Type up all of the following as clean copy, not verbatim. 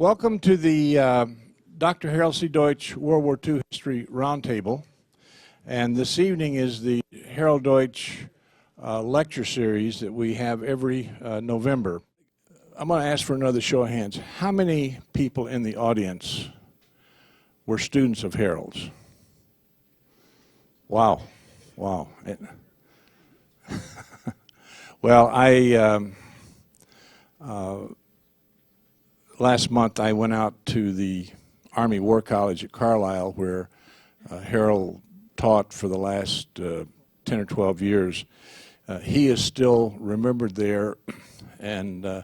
Welcome to the Dr. Harold C. Deutsch World War II History Roundtable. And this evening is the Harold Deutsch lecture series that we have every November. I'm going to ask for another show of hands. How many people in the audience were students of Harold's? Wow. Wow. Well, last month I went out to the Army War College at Carlisle, where Harold taught for the last 10 or 12 years. He is still remembered there, and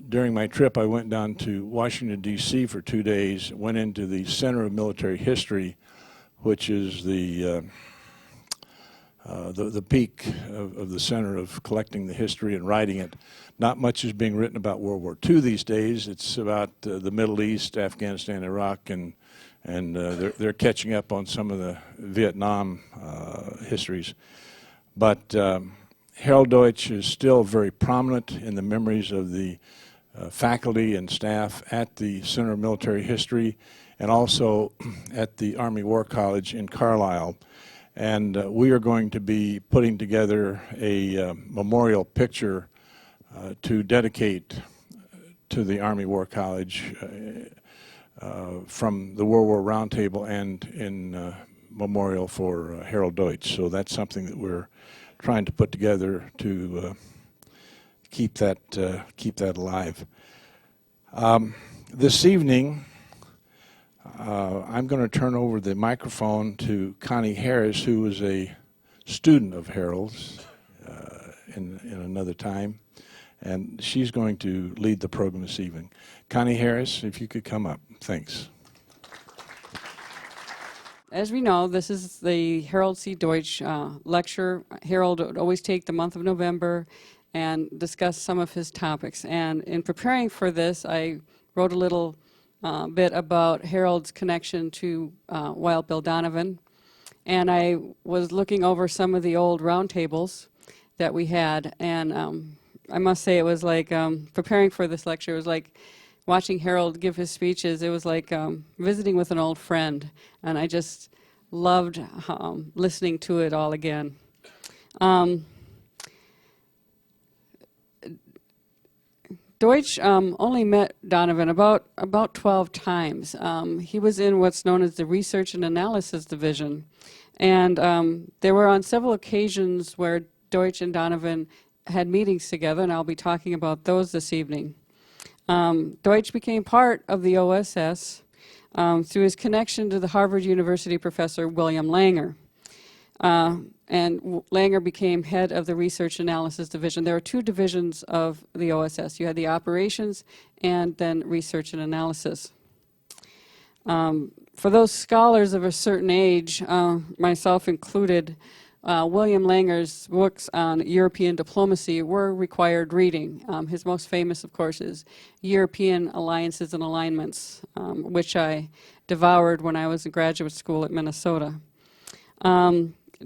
during my trip I went down to Washington, D.C. for 2 days, went into the Center of Military History, which is the peak of the center of collecting the history and writing it. Not much is being written about World War II these days. It's about the Middle East, Afghanistan, Iraq, and they're catching up on some of the Vietnam histories. But Harold Deutsch is still very prominent in the memories of the faculty and staff at the Center of Military History and also at the Army War College in Carlisle. And we are going to be putting together a memorial picture to dedicate to the Army War College from the World War Roundtable and in memorial for Harold Deutsch. So that's something that we're trying to put together to keep that alive. This evening, I'm going to turn over the microphone to Connie Harris, who was a student of Harold's in another time, and she's going to lead the program this evening. Connie Harris, if you could come up. Thanks. As we know, this is the Harold C. Deutsch lecture. Harold would always take the month of November and discuss some of his topics. And in preparing for this, I wrote a little bit about Harold's connection to Wild Bill Donovan. And I was looking over some of the old roundtables that we had, and I must say it was like preparing for this lecture, it was like watching Harold give his speeches. It was like visiting with an old friend, and I just loved listening to it all again. Deutsch only met Donovan about 12 times. He was in what's known as the Research and Analysis Division. And there were on several occasions where Deutsch and Donovan had meetings together, and I'll be talking about those this evening. Deutsch became part of the O.S.S. Through his connection to the Harvard University professor William Langer. And Langer became head of the Research Analysis Division. There are two divisions of the O.S.S. You had the operations and then research and analysis. For those scholars of a certain age, myself included, William Langer's books on European diplomacy were required reading. His most famous, of course, is European Alliances and Alignments, which I devoured when I was in graduate school at Minnesota.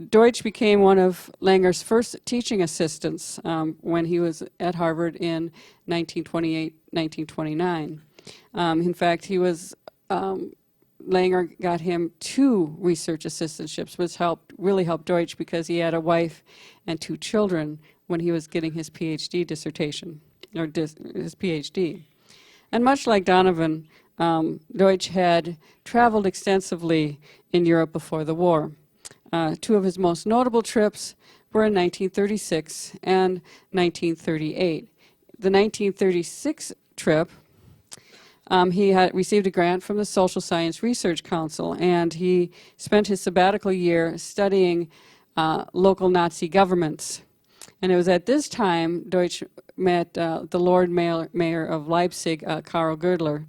Deutsch became one of Langer's first teaching assistants when he was at Harvard in 1928-1929. In fact, he was Langer got him 2 research assistantships, which really helped Deutsch because he had a wife and 2 children when he was getting his PhD dissertation, or his PhD. And much like Donovan, Deutsch had traveled extensively in Europe before the war. 2 of his most notable trips were in 1936 and 1938. The 1936 trip, he had received a grant from the Social Science Research Council, and he spent his sabbatical year studying local Nazi governments. And it was at this time Deutsch met the Lord Mayor of Leipzig, Karl Girdler,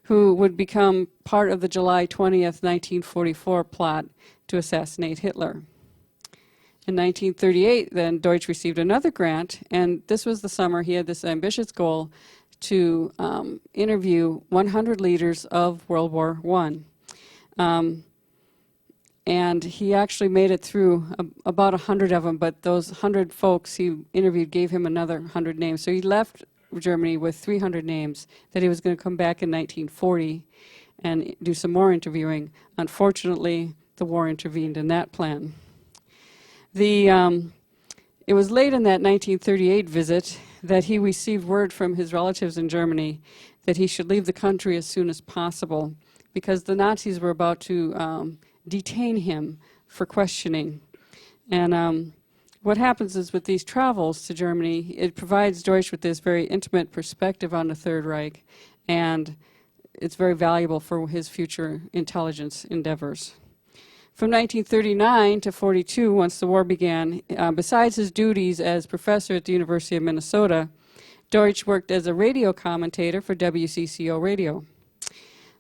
who would become part of the July 20th, 1944 plot to assassinate Hitler. In 1938, then, Deutsch received another grant, and this was the summer he had this ambitious goal to interview 100 leaders of World War I. And he actually made it through about 100 of them, but those 100 folks he interviewed gave him another 100 names. So he left Germany with 300 names, that he was going to come back in 1940 and do some more interviewing. Unfortunately, the war intervened in that plan. It was late in that 1938 visit that he received word from his relatives in Germany that he should leave the country as soon as possible because the Nazis were about to detain him for questioning. And what happens is with these travels to Germany, it provides Deutsch with this very intimate perspective on the Third Reich, and it's very valuable for his future intelligence endeavors. From 1939 to 42, once the war began, besides his duties as professor at the University of Minnesota, Deutsch worked as a radio commentator for WCCO Radio.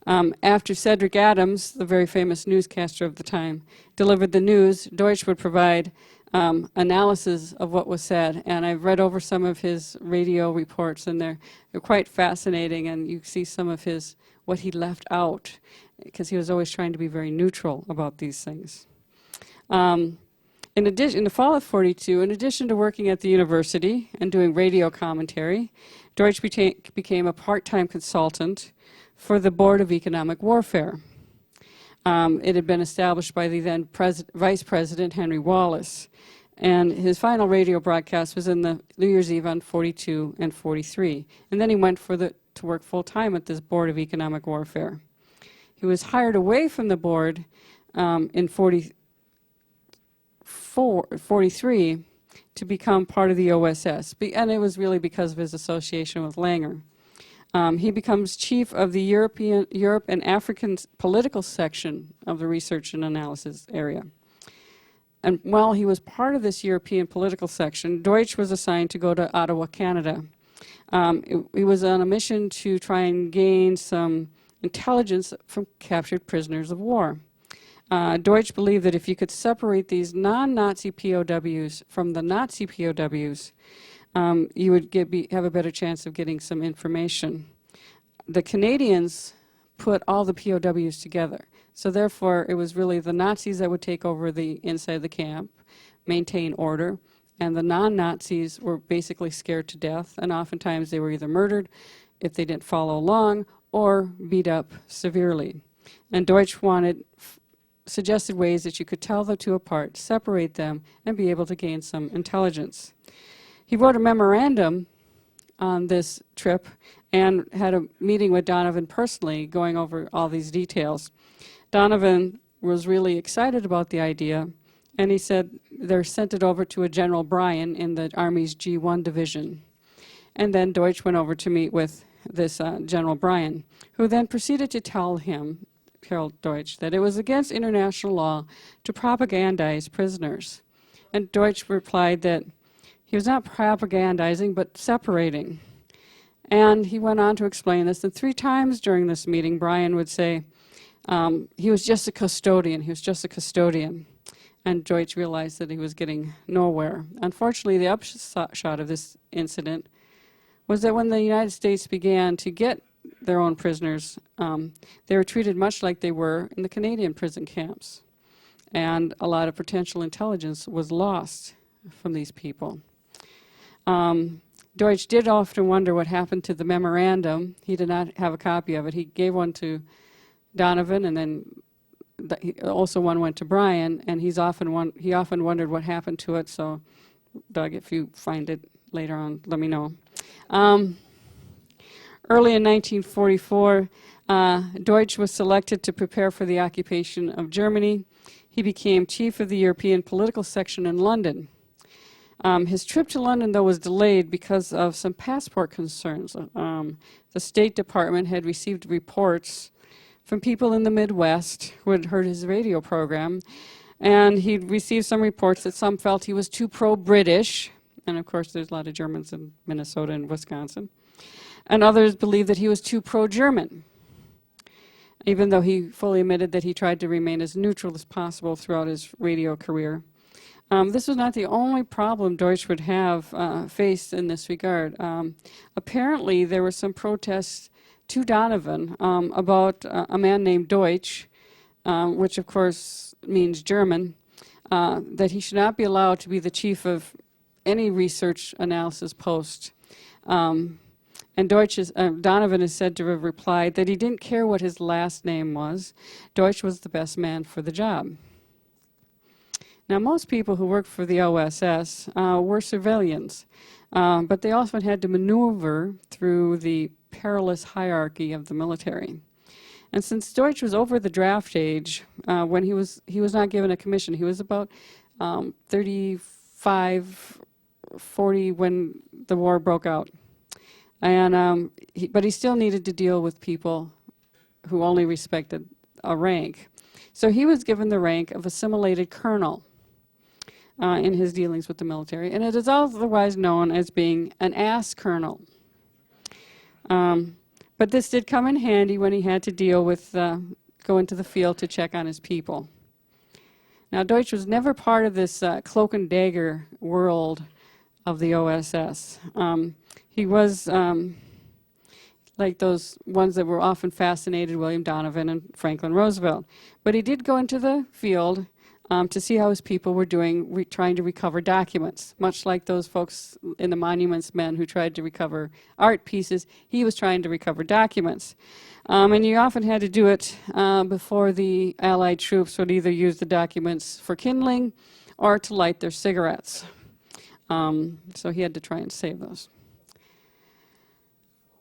After Cedric Adams, the very famous newscaster of the time, delivered the news, Deutsch would provide analysis of what was said. And I've read over some of his radio reports, and they're quite fascinating, and you see some of what he left out, because he was always trying to be very neutral about these things. In the fall of 42, in addition to working at the university and doing radio commentary, Deutsch became a part-time consultant for the Board of Economic Warfare. It had been established by the then Vice President Henry Wallace, and his final radio broadcast was in the New Year's Eve on 42 and 43. And then he went to work full-time at this Board of Economic Warfare. He was hired away from the board in 43 to become part of the O.S.S., and it was really because of his association with Langer. He becomes chief of the Europe and African political section of the research and analysis area. And while he was part of this European political section, Deutsch was assigned to go to Ottawa, Canada. He was on a mission to try and gain some intelligence from captured prisoners of war. Deutsch believed that if you could separate these non-Nazi POWs from the Nazi POWs, you would have a better chance of getting some information. The Canadians put all the POWs together, so therefore it was really the Nazis that would take over the inside the camp, maintain order, and the non-Nazis were basically scared to death, and oftentimes they were either murdered if they didn't follow along or beat up severely. And Deutsch suggested ways that you could tell the two apart, separate them, and be able to gain some intelligence. He wrote a memorandum on this trip and had a meeting with Donovan personally, going over all these details. Donovan was really excited about the idea, and he said they sent it over to a General Bryan in the Army's G1 division. And then Deutsch went over to meet with this General Bryan, who then proceeded to tell Deutsch that it was against international law to propagandize prisoners. And Deutsch replied that he was not propagandizing, but separating. And he went on to explain this, and 3 times during this meeting, Bryan would say, he was just a custodian, he was just a custodian. And Deutsch realized that he was getting nowhere. Unfortunately, the upshot of this incident was that when the United States began to get their own prisoners, they were treated much like they were in the Canadian prison camps. And a lot of potential intelligence was lost from these people. Deutsch did often wonder what happened to the memorandum. He did not have a copy of it. He gave one to Donovan, and then also one went to Bryan, and he often wondered what happened to it. So, Doug, if you find it later on, let me know. Early in 1944, Deutsch was selected to prepare for the occupation of Germany. He became chief of the European political section in London. His trip to London, though, was delayed because of some passport concerns. The State Department had received reports from people in the Midwest who had heard his radio program, and he'd received some reports that some felt he was too pro-British, and of course there's a lot of Germans in Minnesota and Wisconsin, and others believed that he was too pro-German, even though he fully admitted that he tried to remain as neutral as possible throughout his radio career. This was not the only problem Deutsch would have faced in this regard. Apparently, there were some protests to Donovan about a man named Deutsch, which of course means German, that he should not be allowed to be the chief of any research analysis post. And Donovan is said to have replied that he didn't care what his last name was. Deutsch was the best man for the job. Now, most people who worked for the O.S.S. Were civilians, but they often had to maneuver through the perilous hierarchy of the military. And since Deutsch was over the draft age, when he was not given a commission, he was about 35, 40 when the war broke out. And but he still needed to deal with people who only respected a rank. So he was given the rank of assimilated colonel in his dealings with the military, and it is otherwise known as being an ass colonel. But this did come in handy when he had to deal with go into the field to check on his people. Now, Deutsch was never part of this cloak and dagger world of the O.S.S. He was like those ones that were often fascinated, William Donovan and Franklin Roosevelt. But he did go into the field to see how his people were doing, trying to recover documents. Much like those folks in the Monuments Men who tried to recover art pieces, he was trying to recover documents. And you often had to do it before the Allied troops would either use the documents for kindling or to light their cigarettes. So he had to try and save those.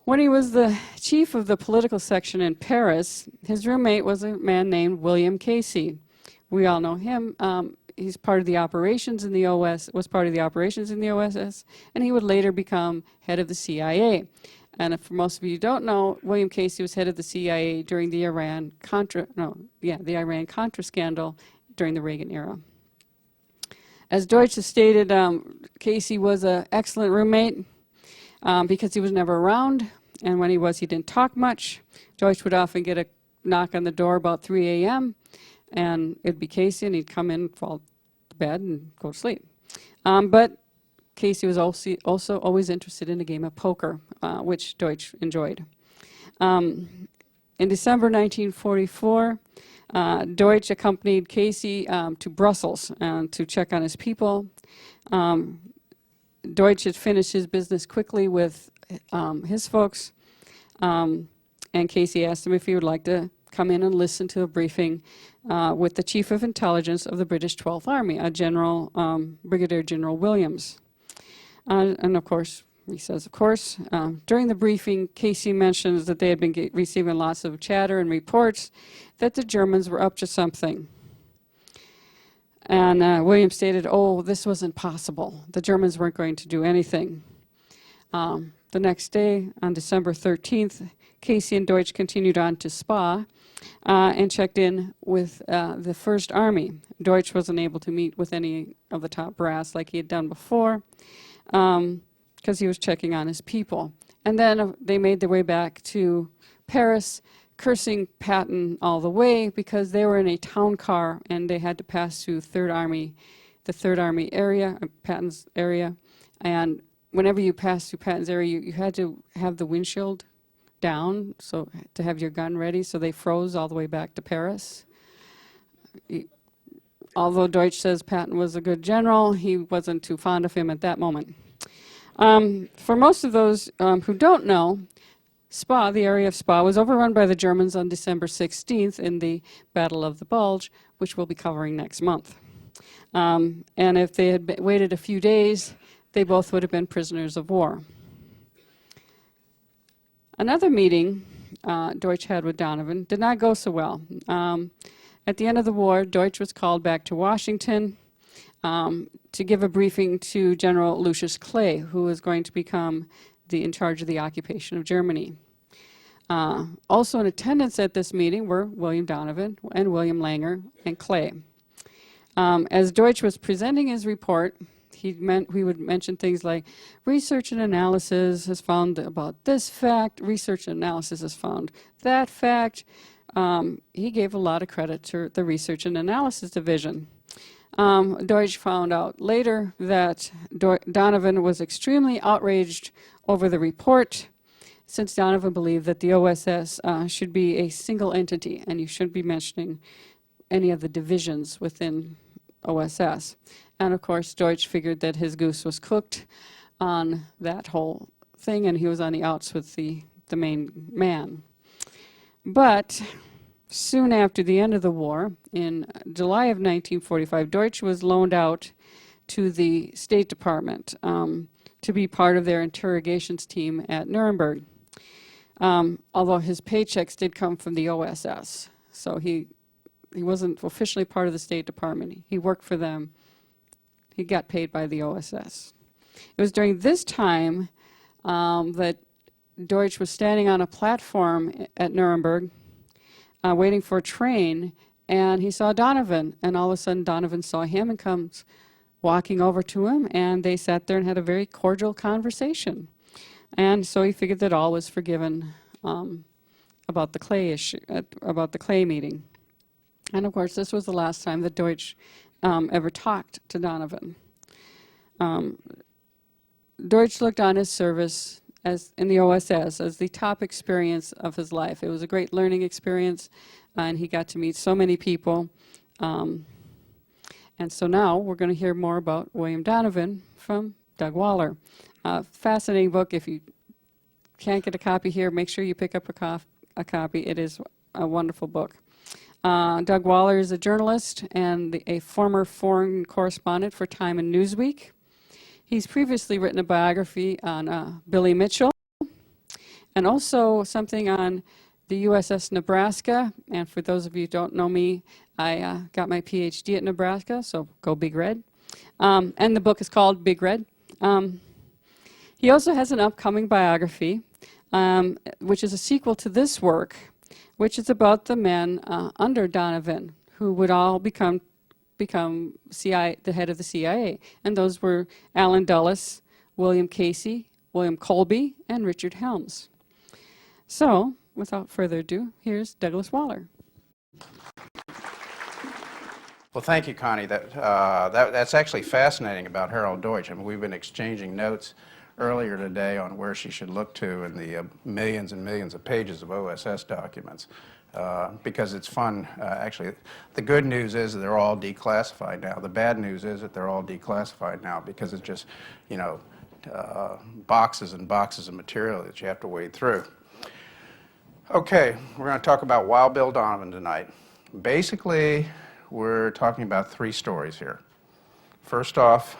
When he was the chief of the political section in Paris, his roommate was a man named William Casey. We all know him. He's part of the operations in the was part of the operations in the O.S.S., and he would later become head of the CIA. And if most of you don't know, William Casey was head of the CIA during the Iran-Contra scandal during the Reagan era. As Deutsch has stated, Casey was an excellent roommate because he was never around, and when he was, he didn't talk much. Deutsch would often get a knock on the door about 3 a.m., and it'd be Casey, and he'd come in, fall to bed, and go to sleep. But Casey was also always interested in a game of poker, which Deutsch enjoyed. In December 1944, Deutsch accompanied Casey to Brussels to check on his people. Deutsch had finished his business quickly with his folks, and Casey asked him if he would like to come in and listen to a briefing with the Chief of Intelligence of the British 12th Army, Brigadier General Williams. And of course, he says, of course. During the briefing, Casey mentions that they had been receiving lots of chatter and reports that the Germans were up to something. And William stated, oh, this wasn't possible. The Germans weren't going to do anything. The next day, on December 13th, Casey and Deutsch continued on to Spa and checked in with the First Army. Deutsch wasn't able to meet with any of the top brass like he had done before because he was checking on his people. And then they made their way back to Paris, cursing Patton all the way because they were in a town car and they had to pass through the Third Army area, Patton's area. And whenever you passed through Patton's area, you had to have the windshield down so to have your gun ready, so they froze all the way back to Paris. Although Deutsch says Patton was a good general, he wasn't too fond of him at that moment. For most of those who don't know, Spa, the area of Spa, was overrun by the Germans on December 16th in the Battle of the Bulge, which we'll be covering next month. And if they had waited a few days, they both would have been prisoners of war. Another meeting Deutsch had with Donovan did not go so well. At the end of the war, Deutsch was called back to Washington to give a briefing to General Lucius Clay, who was going to become in charge of the occupation of Germany. Also in attendance at this meeting were William Donovan and William Langer and Clay. As Deutsch was presenting his report, he would mention things like research and analysis has found about this fact, research and analysis has found that fact. He gave a lot of credit to the research and analysis division. Deutsch found out later that Donovan was extremely outraged over the report, since Donovan believed that the O.S.S. Should be a single entity and you shouldn't be mentioning any of the divisions within O.S.S. And of course, Deutsch figured that his goose was cooked on that whole thing, and he was on the outs with the main man. But soon after the end of the war, in July of 1945, Deutsch was loaned out to the State Department to be part of their interrogations team at Nuremberg. Although his paychecks did come from the O.S.S. So he wasn't officially part of the State Department. He worked for them. He got paid by the O.S.S. It was during this time that Deutsch was standing on a platform at Nuremberg waiting for a train, and he saw Donovan, and all of a sudden Donovan saw him and comes walking over to him, and they sat there and had a very cordial conversation. And so he figured that all was forgiven about the clay issue, about the clay meeting. And of course, this was the last time that Deutsch ever talked to Donovan. Deutsch looked on his service as in the O.S.S. as the top experience of his life. It was a great learning experience, and he got to meet so many people. And so now we're going to hear more about William Donovan from Doug Waller. Fascinating book. If you can't get a copy here, make sure you pick up a copy. It is a wonderful book. Doug Waller is a journalist and a former foreign correspondent for Time and Newsweek. He's previously written a biography on Billy Mitchell and also something on the USS Nebraska. And for those of you who don't know me, I got my PhD at Nebraska, so go Big Red. And the book is called Big Red. He also has an upcoming biography, which is a sequel to this work, which is about the men under Donovan who would all become the head of the CIA. And those were Allen Dulles, William Casey, William Colby, and Richard Helms. So, without further ado, here's Douglas Waller. Well, thank you, Connie. That's actually fascinating about Harold Deutsch. I mean, we've been exchanging notes earlier today on where she should look to in the millions and millions of pages of O.S.S. documents. Because it's fun. Actually, the good news is that they're all declassified now. The bad news is that they're all declassified now because it's just, boxes and boxes of material that you have to wade through. Okay, we're going to talk about Wild Bill Donovan tonight. Basically, we're talking about three stories here. First off,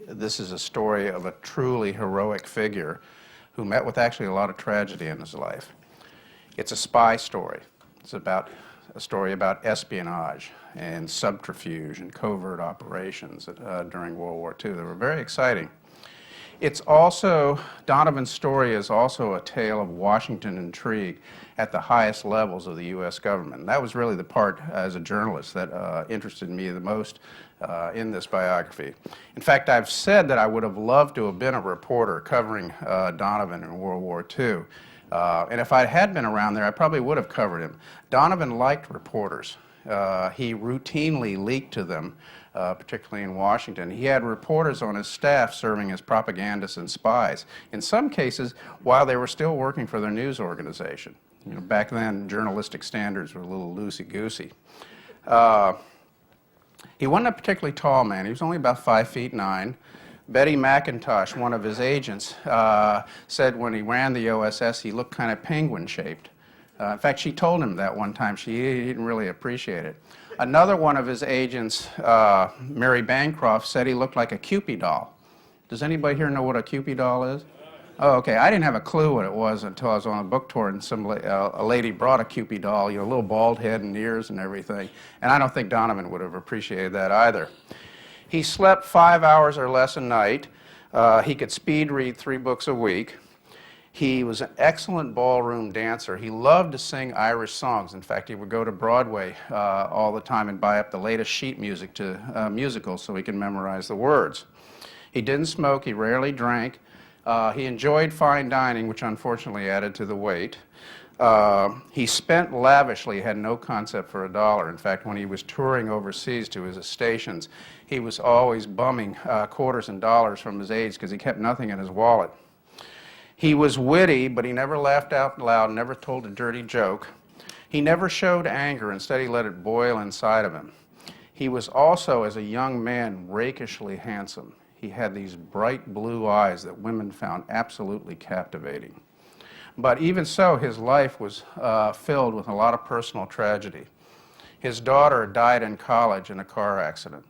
this is a story of a truly heroic figure who met with actually a lot of tragedy in his life. It's a spy story. It's about a story about espionage and subterfuge and covert operations during World War II. They were very exciting. It's also, Donovan's story is also a tale of Washington intrigue at the highest levels of the U.S. government. And that was really the part as a journalist that interested me the most in this biography. In fact, I've said that I would have loved to have been a reporter covering Donovan in World War II. And if I had been around there, I probably would have covered him. Donovan liked reporters. He routinely leaked to them, particularly in Washington. He had reporters on his staff serving as propagandists and spies, in some cases while they were still working for their news organization. Back then, journalistic standards were a little loosey-goosey. He wasn't a particularly tall man. He was only about 5'9". Betty McIntosh, one of his agents, said when he ran the O.S.S. he looked kind of penguin-shaped. In fact, she told him that one time. He didn't really appreciate it. Another one of his agents, Mary Bancroft, said he looked like a Cupid doll. Does anybody here know what a Cupid doll is? Oh, okay. I didn't have a clue what it was until I was on a book tour and a lady brought a Cupid doll, a little bald head and ears and everything. And I don't think Donovan would have appreciated that either. He slept 5 hours or less a night. He could speed read 3 books a week. He was an excellent ballroom dancer. He loved to sing Irish songs. In fact, he would go to Broadway all the time and buy up the latest sheet music to musicals so he could memorize the words. He didn't smoke. He rarely drank. He enjoyed fine dining, which unfortunately added to the weight. He spent lavishly, had no concept for a dollar. In fact, when he was touring overseas to his stations, he was always bumming quarters and dollars from his aides because he kept nothing in his wallet. He was witty, but he never laughed out loud, never told a dirty joke. He never showed anger. Instead, he let it boil inside of him. He was also, as a young man, rakishly handsome. He had these bright blue eyes that women found absolutely captivating. But even so, his life was filled with a lot of personal tragedy. His daughter died in college in a car accident.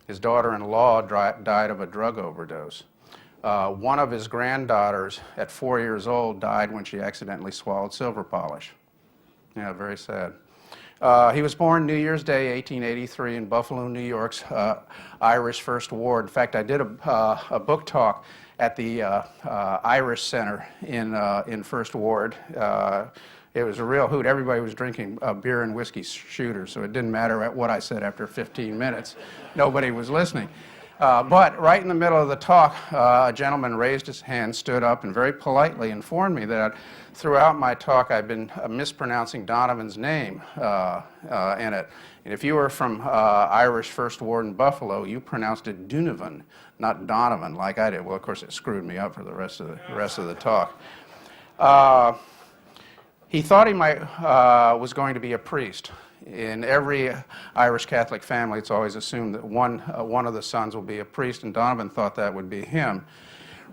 His daughter-in-law died of a drug overdose. One of his granddaughters, at 4 years old, died when she accidentally swallowed silver polish. Yeah, very sad. He was born New Year's Day, 1883, in Buffalo, New York's Irish First Ward. In fact, I did a book talk at the Irish Center in First Ward. It was a real hoot. Everybody was drinking beer and whiskey shooters, so it didn't matter what I said after 15 minutes. Nobody was listening. But right in the middle of the talk, a gentleman raised his hand, stood up, and very politely informed me that throughout my talk I've been mispronouncing Donovan's name in it. And if you were from Irish First Ward in Buffalo, you pronounced it Donovan, not Donovan, like I did. Well, of course, it screwed me up for the rest of the talk. He thought he was going to be a priest. In every Irish Catholic family, it's always assumed that one of the sons will be a priest, and Donovan thought that would be him.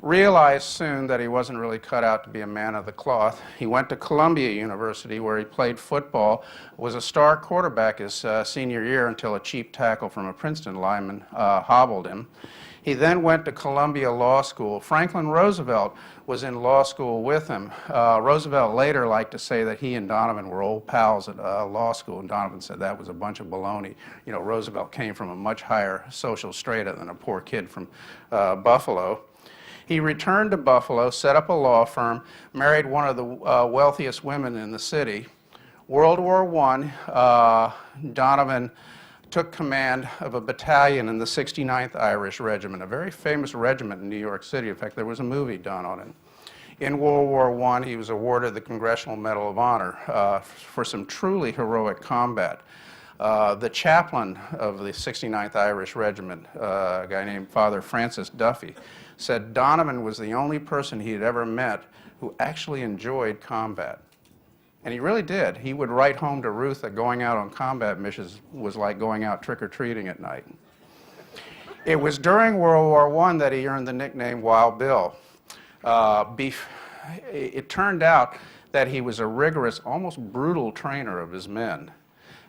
Realized soon that he wasn't really cut out to be a man of the cloth. He went to Columbia University, where he played football, was a star quarterback his senior year until a cheap tackle from a Princeton lineman hobbled him. He then went to Columbia Law School. Franklin Roosevelt was in law school with him. Roosevelt later liked to say that he and Donovan were old pals at law school, and Donovan said that was a bunch of baloney. You know, Roosevelt came from a much higher social strata than a poor kid from Buffalo. He returned to Buffalo, set up a law firm, married one of the wealthiest women in the city. World War I, Donovan took command of a battalion in the 69th Irish Regiment, a very famous regiment in New York City. In fact, there was a movie done on it. In World War I, he was awarded the Congressional Medal of Honor for some truly heroic combat. The chaplain of the 69th Irish Regiment, a guy named Father Francis Duffy, said Donovan was the only person he had ever met who actually enjoyed combat. And he really did. He would write home to Ruth that going out on combat missions was like going out trick-or-treating at night. It was during World War I that he earned the nickname Wild Bill. It turned out that he was a rigorous, almost brutal trainer of his men.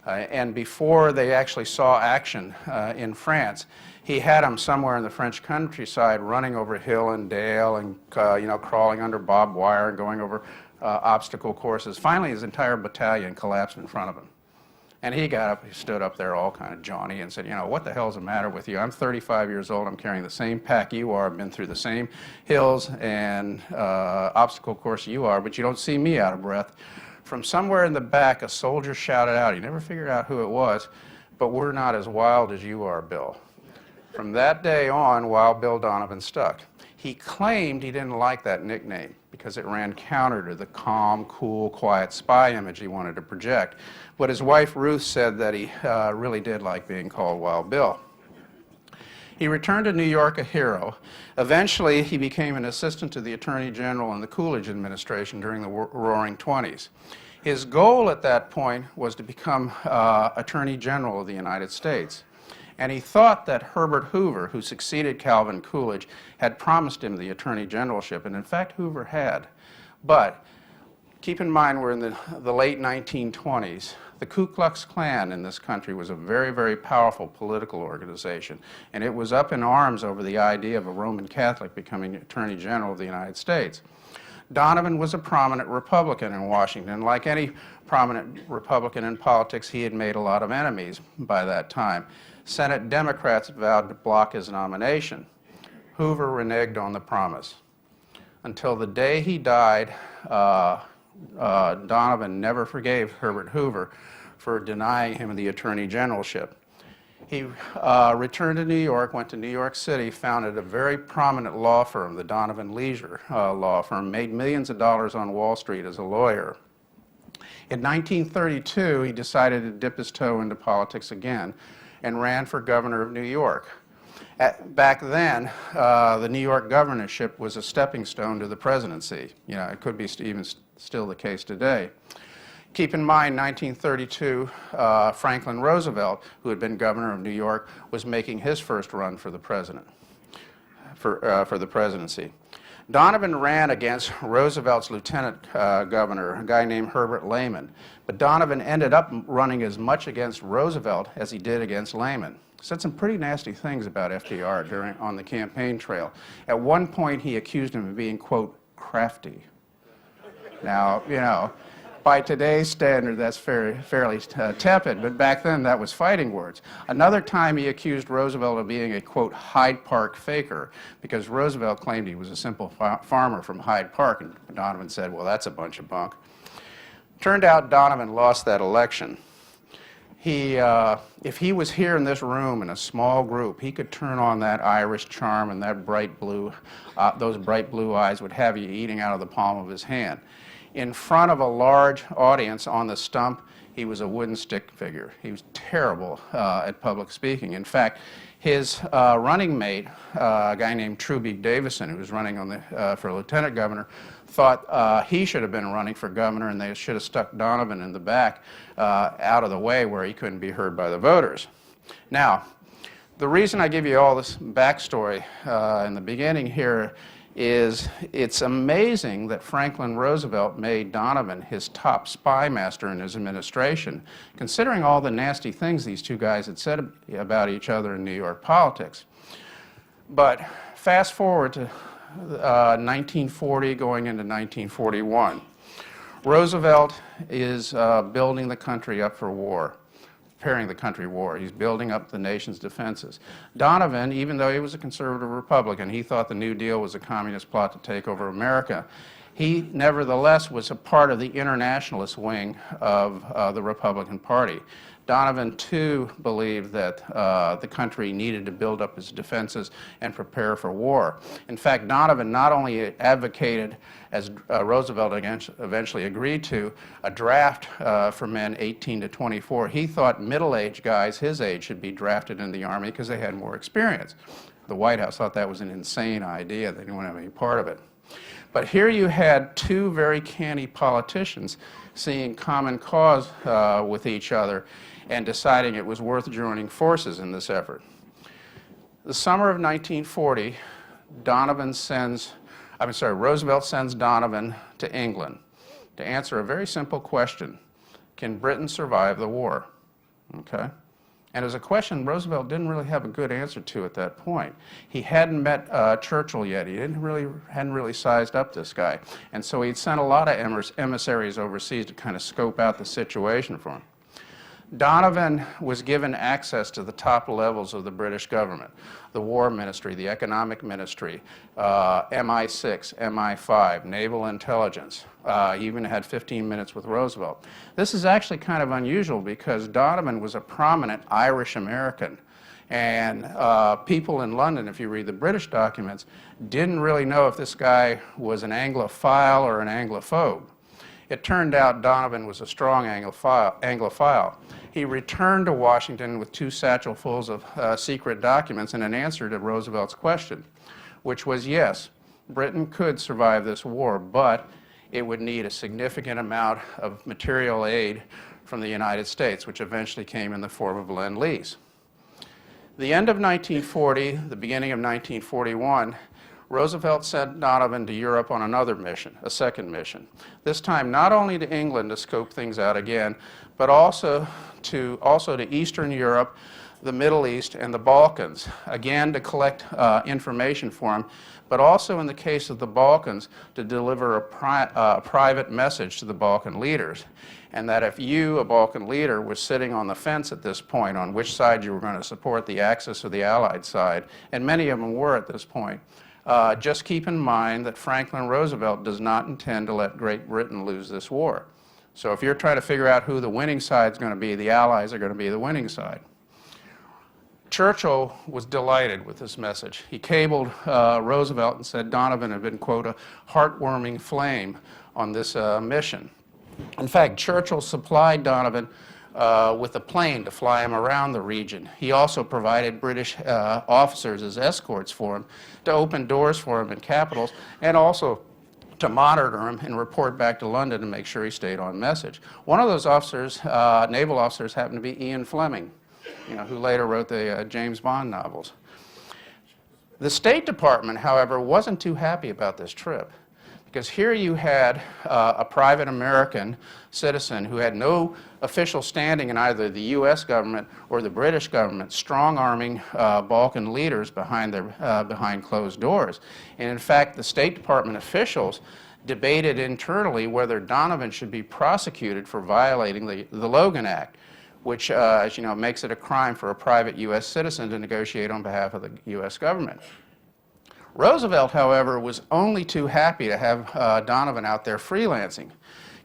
And before they actually saw action in France, he had them somewhere in the French countryside running over hill and dale and crawling under barbed wire and going over obstacle courses. Finally, his entire battalion collapsed in front of him. And he got up, he stood up there all kind of jaunty and said, you know, what the hell's the matter with you? I'm 35 years old, I'm carrying the same pack you are, I've been through the same hills and obstacle course you are, but you don't see me out of breath. From somewhere in the back, a soldier shouted out, he never figured out who it was, but we're not as wild as you are, Bill. From that day on, Wild Bill Donovan stuck. He claimed he didn't like that nickname because it ran counter to the calm, cool, quiet spy image he wanted to project. But his wife Ruth said that he really did like being called Wild Bill. He returned to New York a hero. Eventually, he became an assistant to the Attorney General in the Coolidge administration during the Roaring Twenties. His goal at that point was to become Attorney General of the United States. And he thought that Herbert Hoover, who succeeded Calvin Coolidge, had promised him the Attorney Generalship, and in fact Hoover had. But keep in mind we're in the late 1920s. The Ku Klux Klan in this country was a very, very powerful political organization, and it was up in arms over the idea of a Roman Catholic becoming Attorney General of the United States. Donovan was a prominent Republican in Washington. Like any prominent Republican in politics, he had made a lot of enemies by that time. Senate Democrats vowed to block his nomination. Hoover reneged on the promise. Until the day he died, Donovan never forgave Herbert Hoover for denying him the Attorney Generalship. He returned to New York, went to New York City, founded a very prominent law firm, the Donovan Leisure law firm, made millions of dollars on Wall Street as a lawyer. In 1932, he decided to dip his toe into politics again and ran for governor of New York. Back then, the New York governorship was a stepping stone to the presidency. You know, it could be even still the case today. Keep in mind, 1932, Franklin Roosevelt, who had been governor of New York, was making his first run for the president. for the presidency. Donovan ran against Roosevelt's lieutenant governor, a guy named Herbert Lehman. But Donovan ended up running as much against Roosevelt as he did against Lehman. Said some pretty nasty things about FDR on the campaign trail. At one point, he accused him of being, quote, crafty. Now, you know, by today's standard, that's fairly tepid, but back then that was fighting words. Another time he accused Roosevelt of being a, quote, Hyde Park faker, because Roosevelt claimed he was a simple farmer from Hyde Park, and Donovan said, well, that's a bunch of bunk. Turned out Donovan lost that election. If he was here in this room in a small group, he could turn on that Irish charm, and that bright blue, those bright blue eyes would have you eating out of the palm of his hand. In front of a large audience on the stump, he was a wooden stick figure. He was terrible at public speaking. In fact, his running mate, a guy named Truby Davison, who was running for lieutenant governor, thought he should have been running for governor, and they should have stuck Donovan in the back out of the way where he couldn't be heard by the voters. Now, the reason I give you all this backstory in the beginning here is it's amazing that Franklin Roosevelt made Donovan his top spy master in his administration, considering all the nasty things these two guys had said about each other in New York politics. But fast forward to 1940 going into 1941. Roosevelt is building the country up for war, preparing the country war. He's building up the nation's defenses. Donovan, even though he was a conservative Republican, he thought the New Deal was a communist plot to take over America. He nevertheless was a part of the internationalist wing of the Republican Party. Donovan, too, believed that the country needed to build up its defenses and prepare for war. In fact, Donovan not only advocated, as Roosevelt eventually agreed to, a draft for men 18 to 24. He thought middle-aged guys his age should be drafted in the Army because they had more experience. The White House thought that was an insane idea. They didn't want to have any part of it. But here you had two very canny politicians seeing common cause with each other and deciding it was worth joining forces in this effort. The summer of 1940, Roosevelt sends Donovan to England to answer a very simple question: can Britain survive the war? Okay? And it was a question Roosevelt didn't really have a good answer to at that point. He hadn't met Churchill yet. He hadn't really sized up this guy. And so he'd sent a lot of emissaries overseas to kind of scope out the situation for him. Donovan was given access to the top levels of the British government: the War Ministry, the Economic Ministry, MI6, MI5, Naval Intelligence. He even had 15 minutes with Roosevelt. This is actually kind of unusual because Donovan was a prominent Irish American. And people in London, if you read the British documents, didn't really know if this guy was an Anglophile or an Anglophobe. It turned out Donovan was a strong Anglophile. He returned to Washington with 2 satchelfuls of secret documents and an answer to Roosevelt's question, which was yes, Britain could survive this war, but it would need a significant amount of material aid from the United States, which eventually came in the form of Lend-Lease. The end of 1940, the beginning of 1941, Roosevelt sent Donovan to Europe on another mission, a second mission. This time not only to England to scope things out again, but also to Eastern Europe, the Middle East, and the Balkans, again to collect information for him, but also in the case of the Balkans to deliver a private message to the Balkan leaders. And that if you, a Balkan leader, was sitting on the fence at this point on which side you were going to support, the Axis or the Allied side, and many of them were at this point, just keep in mind that Franklin Roosevelt does not intend to let Great Britain lose this war. So if you're trying to figure out who the winning side is going to be, the Allies are going to be the winning side. Churchill was delighted with this message. He cabled Roosevelt and said Donovan had been, quote, a heartwarming flame on this mission. In fact, Churchill supplied Donovan with a plane to fly him around the region. He also provided British officers as escorts for him to open doors for him in capitals and also to monitor him and report back to London to make sure he stayed on message. One of those officers, naval officers, happened to be Ian Fleming, who later wrote the James Bond novels. The State Department, however, wasn't too happy about this trip, because here you had a private American citizen who had no official standing in either the U.S. government or the British government, strong-arming Balkan leaders behind closed doors. And in fact, the State Department officials debated internally whether Donovan should be prosecuted for violating the Logan Act, which, as you know, makes it a crime for a private U.S. citizen to negotiate on behalf of the U.S. government. Roosevelt, however, was only too happy to have Donovan out there freelancing.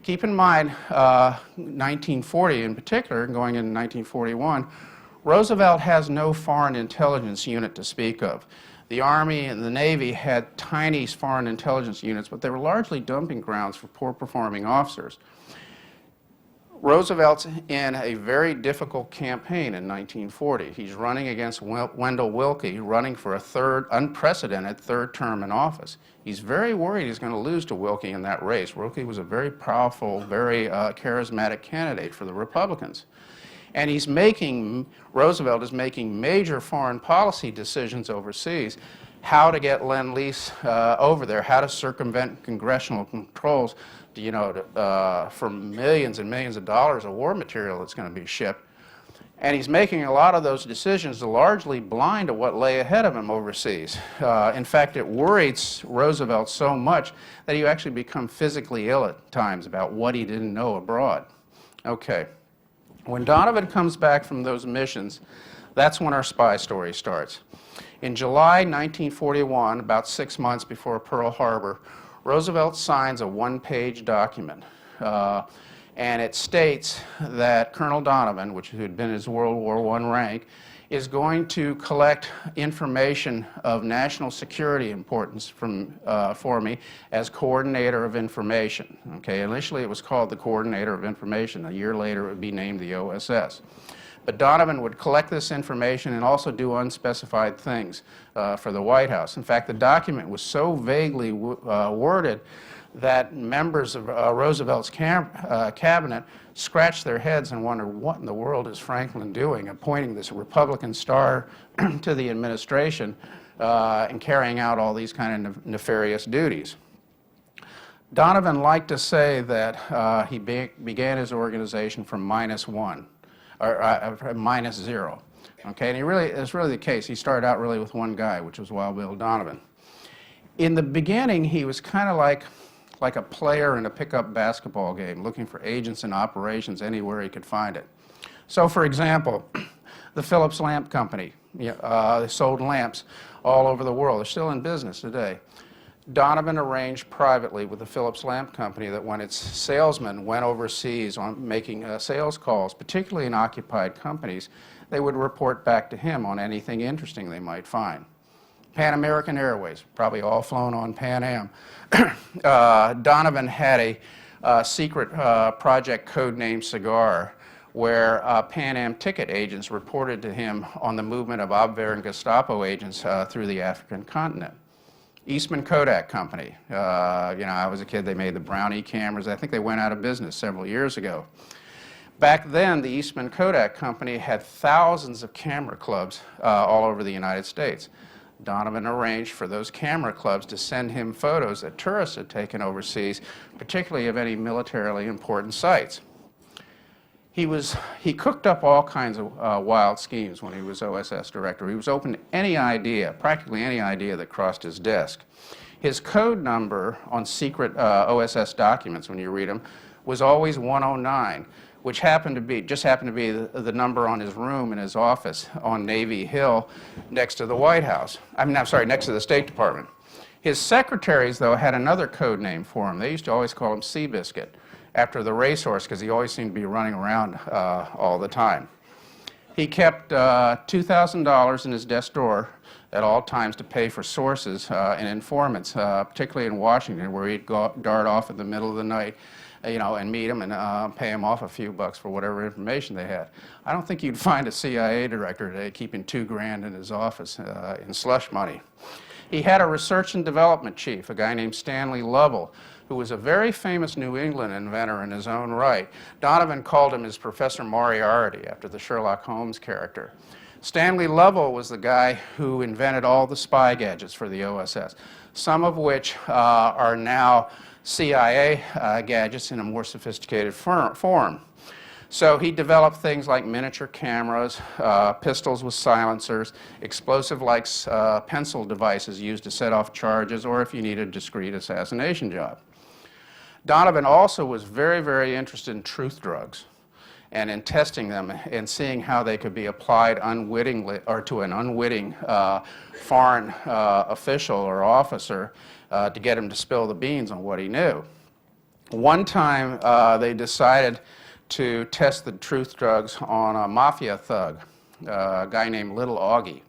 Keep in mind, 1940 in particular, and going into 1941, Roosevelt has no foreign intelligence unit to speak of. The Army and the Navy had tiny foreign intelligence units, but they were largely dumping grounds for poor-performing officers. Roosevelt's in a very difficult campaign in 1940. He's running against Wendell Willkie, running for a unprecedented third term in office. He's very worried he's going to lose to Willkie in that race. Willkie was a very powerful, very charismatic candidate for the Republicans. And Roosevelt is making major foreign policy decisions overseas, how to get Lend-Lease over there, how to circumvent congressional controls, for millions and millions of dollars of war material that's going to be shipped. And he's making a lot of those decisions largely blind to what lay ahead of him overseas. In fact, it worried Roosevelt so much that he actually became physically ill at times about what he didn't know abroad. Okay. When Donovan comes back from those missions, that's when our spy story starts. In July 1941, about 6 months before Pearl Harbor, Roosevelt signs a one-page document, and it states that Colonel Donovan, which had been his World War I rank, is going to collect information of national security importance for me as coordinator of information. Okay, initially it was called the coordinator of information. A year later it would be named the O.S.S. But Donovan would collect this information and also do unspecified things for the White House. In fact, the document was so vaguely worded that members of Roosevelt's cabinet scratched their heads and wondered, what in the world is Franklin doing, appointing this Republican star to the administration and carrying out all these kind of nefarious duties. Donovan liked to say that he began his organization from -1. Or -0, okay, and it's really the case. He started out really with one guy, which was Wild Bill Donovan. In the beginning, he was kind of like a player in a pickup basketball game, looking for agents and operations anywhere he could find it. So, for example, the Phillips Lamp Company, they sold lamps all over the world. They're still in business today. Donovan arranged privately with the Phillips Lamp Company that when its salesmen went overseas on making sales calls, particularly in occupied companies, they would report back to him on anything interesting they might find. Pan American Airways, probably all flown on Pan Am. Donovan had a secret project codenamed Cigar, where Pan Am ticket agents reported to him on the movement of Abwehr and Gestapo agents through the African continent. Eastman Kodak Company. I was a kid, they made the Brownie cameras. I think they went out of business several years ago. Back then, the Eastman Kodak Company had thousands of camera clubs all over the United States. Donovan arranged for those camera clubs to send him photos that tourists had taken overseas, particularly of any militarily important sites. He cooked up all kinds of wild schemes when he was O.S.S. director. He was open to any idea, practically any idea that crossed his desk. His code number on secret O.S.S. documents, when you read them, was always 109, which just happened to be the number on his room in his office on Navy Hill next to the White House. Next to the State Department. His secretaries, though, had another code name for him. They used to always call him Seabiscuit, after the racehorse, because he always seemed to be running around all the time. He kept $2,000 in his desk drawer at all times to pay for sources and informants, particularly in Washington, where he'd dart off in the middle of the night, and meet them and pay them off a few bucks for whatever information they had. I don't think you'd find a CIA director today keeping $2 grand in his office in slush money. He had a research and development chief, a guy named Stanley Lovell, who was a very famous New England inventor in his own right. Donovan called him his Professor Moriarty, after the Sherlock Holmes character. Stanley Lovell was the guy who invented all the spy gadgets for the O.S.S., some of which are now CIA gadgets in a more sophisticated form. So he developed things like miniature cameras, pistols with silencers, explosive-like pencil devices used to set off charges or if you needed a discreet assassination job. Donovan also was very, very interested in truth drugs and in testing them and seeing how they could be applied unwittingly or to an unwitting foreign official or officer to get him to spill the beans on what he knew. One time they decided to test the truth drugs on a mafia thug, a guy named Little Augie.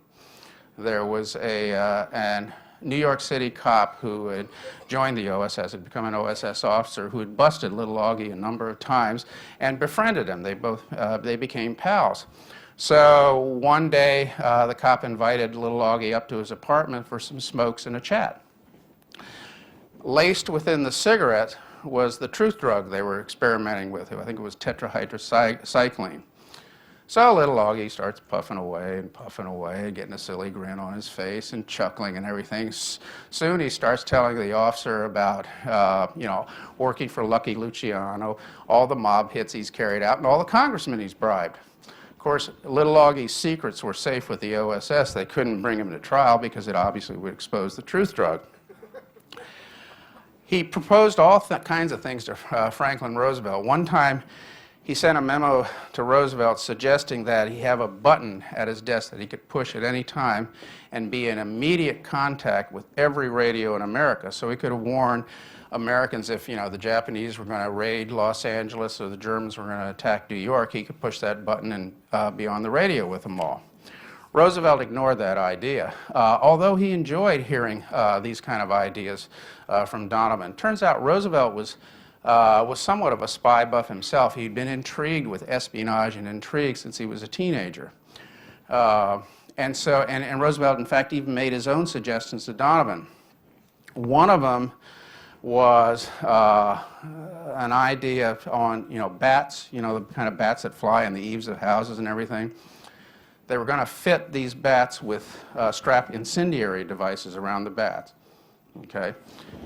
There was an New York City cop who had joined the O.S.S., had become an O.S.S. officer, who had busted Little Augie a number of times and befriended him. They became pals. So one day, the cop invited Little Augie up to his apartment for some smokes and a chat. Laced within the cigarette was the truth drug they were experimenting with. I think it was tetrahydrocycline. So Little Augie starts puffing away, getting a silly grin on his face and chuckling and everything. Soon he starts telling the officer about, working for Lucky Luciano, all the mob hits he's carried out, and all the congressmen he's bribed. Of course, Little Augie's secrets were safe with the O.S.S. They couldn't bring him to trial because it obviously would expose the truth drug. He proposed all kinds of things to Franklin Roosevelt. One time, he sent a memo to Roosevelt suggesting that he have a button at his desk that he could push at any time and be in immediate contact with every radio in America. So he could have warned Americans if, the Japanese were going to raid Los Angeles or the Germans were going to attack New York, he could push that button and be on the radio with them all. Roosevelt ignored that idea, although he enjoyed hearing these kind of ideas from Donovan. Turns out Roosevelt was somewhat of a spy buff himself. He'd been intrigued with espionage and intrigue since he was a teenager. And Roosevelt, in fact, even made his own suggestions to Donovan. One of them was an idea on, bats, the kind of bats that fly on the eaves of houses and everything. They were going to fit these bats with strap incendiary devices around the bats, okay,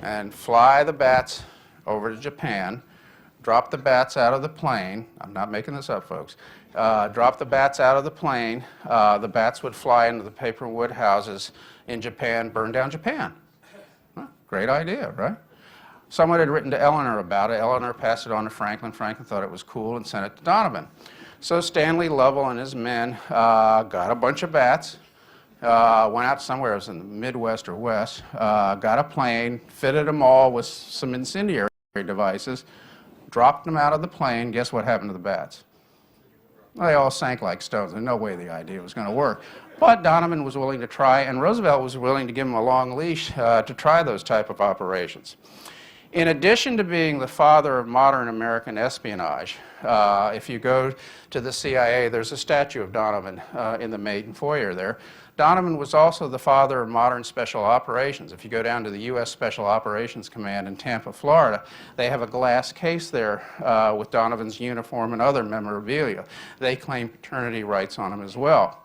and fly the bats over to Japan, drop the bats out of the plane. I'm not making this up, folks. Drop the bats out of the plane. The bats would fly into the paper and wood houses in Japan, burn down Japan. Huh, great idea, right? Someone had written to Eleanor about it. Eleanor passed it on to Franklin. Franklin thought it was cool and sent it to Donovan. So Stanley Lovell and his men got a bunch of bats, went out somewhere, it was in the Midwest or West, got a plane, fitted them all with some incendiary devices, dropped them out of the plane. Guess what happened to the bats? They all sank like stones. There's no way the idea was going to work. But Donovan was willing to try, and Roosevelt was willing to give him a long leash to try those type of operations. In addition to being the father of modern American espionage, if you go to the CIA, there's a statue of Donovan in the main foyer there. Donovan was also the father of modern special operations. If you go down to the U.S. Special Operations Command in Tampa, Florida, they have a glass case there with Donovan's uniform and other memorabilia. They claim paternity rights on him as well.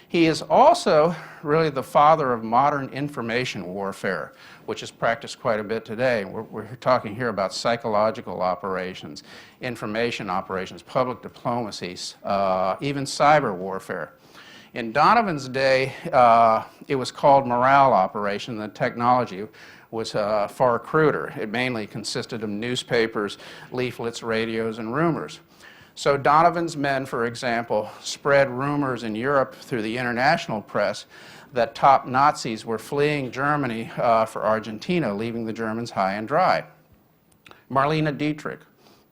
He is also really the father of modern information warfare, which is practiced quite a bit today. We're talking here about psychological operations, information operations, public diplomacies, even cyber warfare. In Donovan's day, it was called morale operation. The technology was far cruder. It mainly consisted of newspapers, leaflets, radios, and rumors. So Donovan's men, for example, spread rumors in Europe through the international press that top Nazis were fleeing Germany for Argentina, leaving the Germans high and dry. Marlene Dietrich,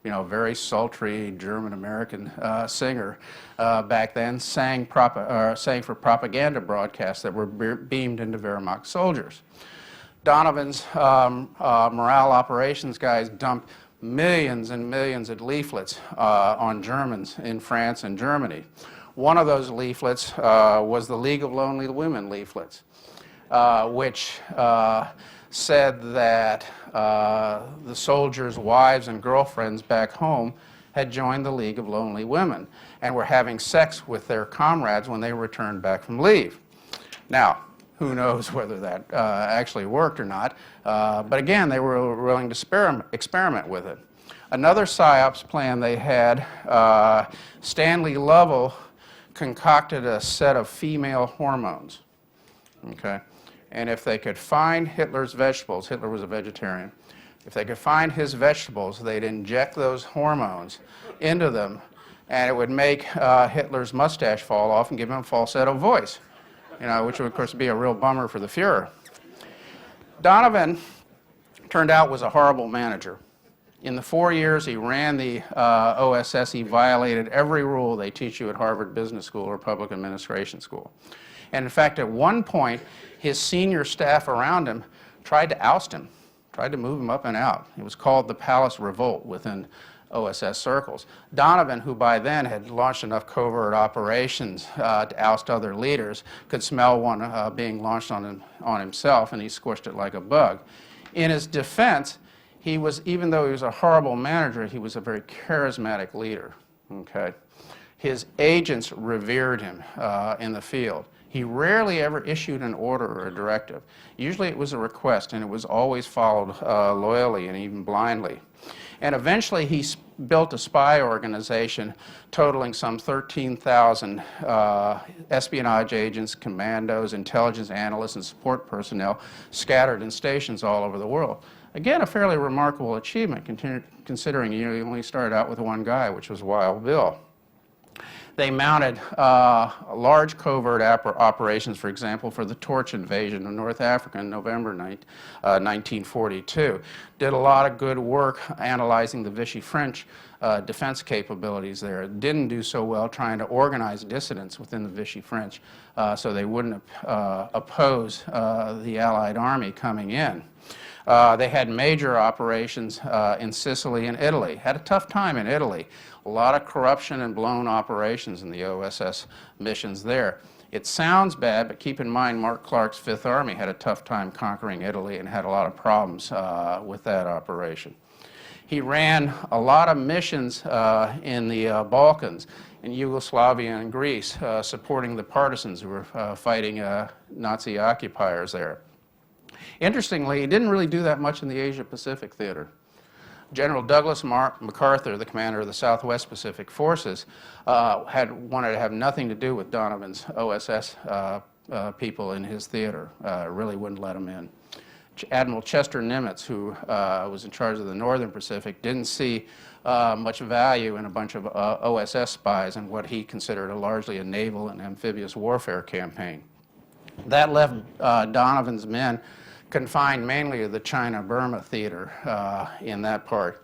very sultry German-American singer back then, sang for propaganda broadcasts that were beamed into Wehrmacht soldiers. Donovan's morale operations guys dumped millions and millions of leaflets on Germans in France and Germany. One of those leaflets was the League of Lonely Women leaflets, which said that the soldiers' wives and girlfriends back home had joined the League of Lonely Women and were having sex with their comrades when they returned back from leave. Now, who knows whether that actually worked or not, but again, they were willing to experiment with it. Another PSYOPs plan they had, Stanley Lovell concocted a set of female hormones, okay? And if they could find Hitler's vegetables, Hitler was a vegetarian, if they could find his vegetables, they'd inject those hormones into them, and it would make Hitler's mustache fall off and give him a falsetto voice, you know, which would, of course, be a real bummer for the Fuhrer. Donovan, turned out, was a horrible manager. In the 4 years he ran the O.S.S., he violated every rule they teach you at Harvard Business School or Public Administration School. And in fact, at one point, his senior staff around him tried to oust him, tried to move him up and out. It was called the Palace Revolt within O.S.S. circles. Donovan, who by then had launched enough covert operations to oust other leaders, could smell one being launched on himself, and he squished it like a bug. In his defense, he was, even though he was a horrible manager, he was a very charismatic leader, okay? His agents revered him in the field. He rarely ever issued an order or a directive. Usually it was a request, and it was always followed loyally and even blindly. And eventually he built a spy organization totaling some 13,000 espionage agents, commandos, intelligence analysts, and support personnel scattered in stations all over the world. Again, a fairly remarkable achievement, considering you only started out with one guy, which was Wild Bill. They mounted large covert operations, for example, for the Torch invasion of North Africa in November 1942. Did a lot of good work analyzing the Vichy French defense capabilities there. Didn't do so well trying to organize dissidents within the Vichy French so they wouldn't oppose the Allied army coming in. They had major operations in Sicily and Italy. Had a tough time in Italy. A lot of corruption and blown operations in the O.S.S. missions there. It sounds bad, but keep in mind Mark Clark's Fifth Army had a tough time conquering Italy and had a lot of problems with that operation. He ran a lot of missions in the Balkans, in Yugoslavia and Greece, supporting the partisans who were fighting Nazi occupiers there. Interestingly, he didn't really do that much in the Asia-Pacific theater. General Douglas MacArthur, the commander of the Southwest Pacific Forces, wanted to have nothing to do with Donovan's O.S.S. people in his theater, really wouldn't let him in. Admiral Chester Nimitz, who was in charge of the Northern Pacific, didn't see much value in a bunch of O.S.S. spies in what he considered largely a naval and amphibious warfare campaign. That left Donovan's men confined mainly to the China-Burma theater in that part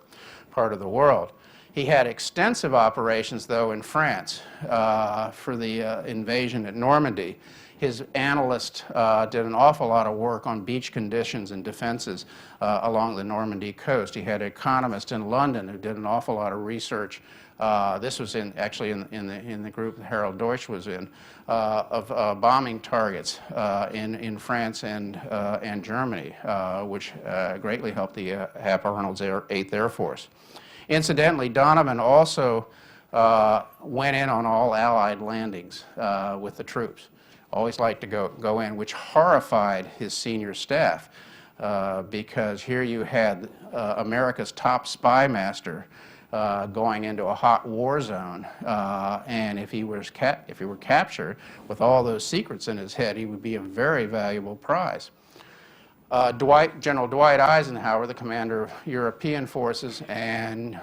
of the world. He had extensive operations, though, in France for the invasion at Normandy. His analyst did an awful lot of work on beach conditions and defenses along the Normandy coast. He had an economist in London who did an awful lot of research. This was actually in the group that Harold Deutsch was in, of bombing targets in France and Germany, which greatly helped the Hap Arnold's 8th Air Force. Incidentally, Donovan also went in on all Allied landings with the troops. Always liked to go in, which horrified his senior staff because here you had America's top spy master going into a hot war zone, and if he were captured with all those secrets in his head, he would be a very valuable prize. General Dwight Eisenhower, the commander of European forces, and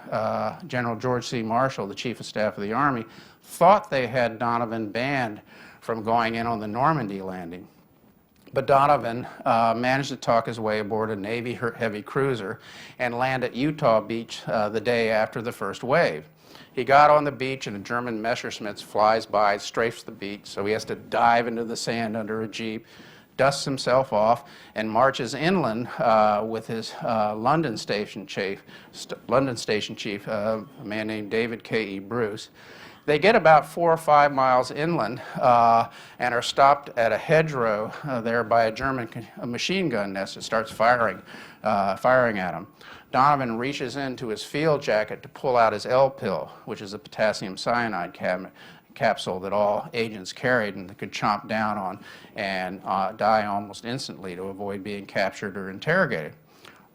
General George C. Marshall, the Chief of Staff of the Army, thought they had Donovan banned from going in on the Normandy landing. But Donovan managed to talk his way aboard a Navy heavy cruiser and land at Utah Beach the day after the first wave. He got on the beach and a German Messerschmitt flies by, strafes the beach, so he has to dive into the sand under a Jeep, dusts himself off, and marches inland with his London station chief, a man named David K.E. Bruce. They get about 4 or 5 miles inland and are stopped at a hedgerow there by a German machine gun nest that starts firing at them. Donovan reaches into his field jacket to pull out his L pill, which is a potassium cyanide capsule that all agents carried and could chomp down on and die almost instantly to avoid being captured or interrogated.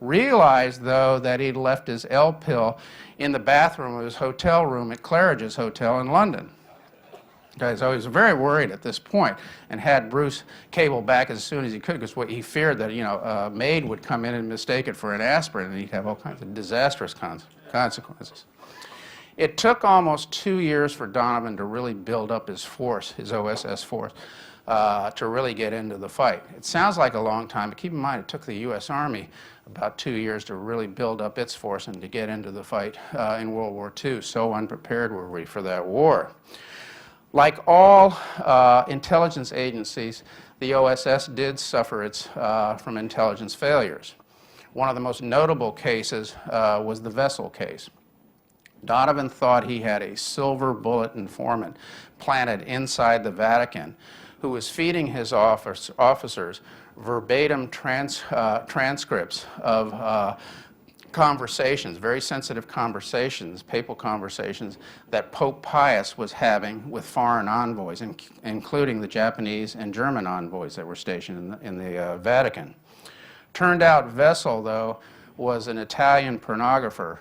Realized, though, that he'd left his L pill in the bathroom of his hotel room at Claridge's Hotel in London. Okay, so he was very worried at this point and had Bruce cable back as soon as he could, because he feared that, a maid would come in and mistake it for an aspirin, and he'd have all kinds of disastrous consequences. It took almost 2 years for Donovan to really build up his force, his O.S.S. force, to really get into the fight. It sounds like a long time, but keep in mind it took the U.S. Army about 2 years to really build up its force and to get into the fight in World War II. So unprepared were we for that war. Like all intelligence agencies, the O.S.S. did suffer from intelligence failures. One of the most notable cases was the vessel case. Donovan thought he had a silver bullet informant planted inside the Vatican who was feeding his officers verbatim transcripts of conversations, very sensitive conversations, papal conversations, that Pope Pius was having with foreign envoys, including the Japanese and German envoys that were stationed in the Vatican. Turned out Vessel, though, was an Italian pornographer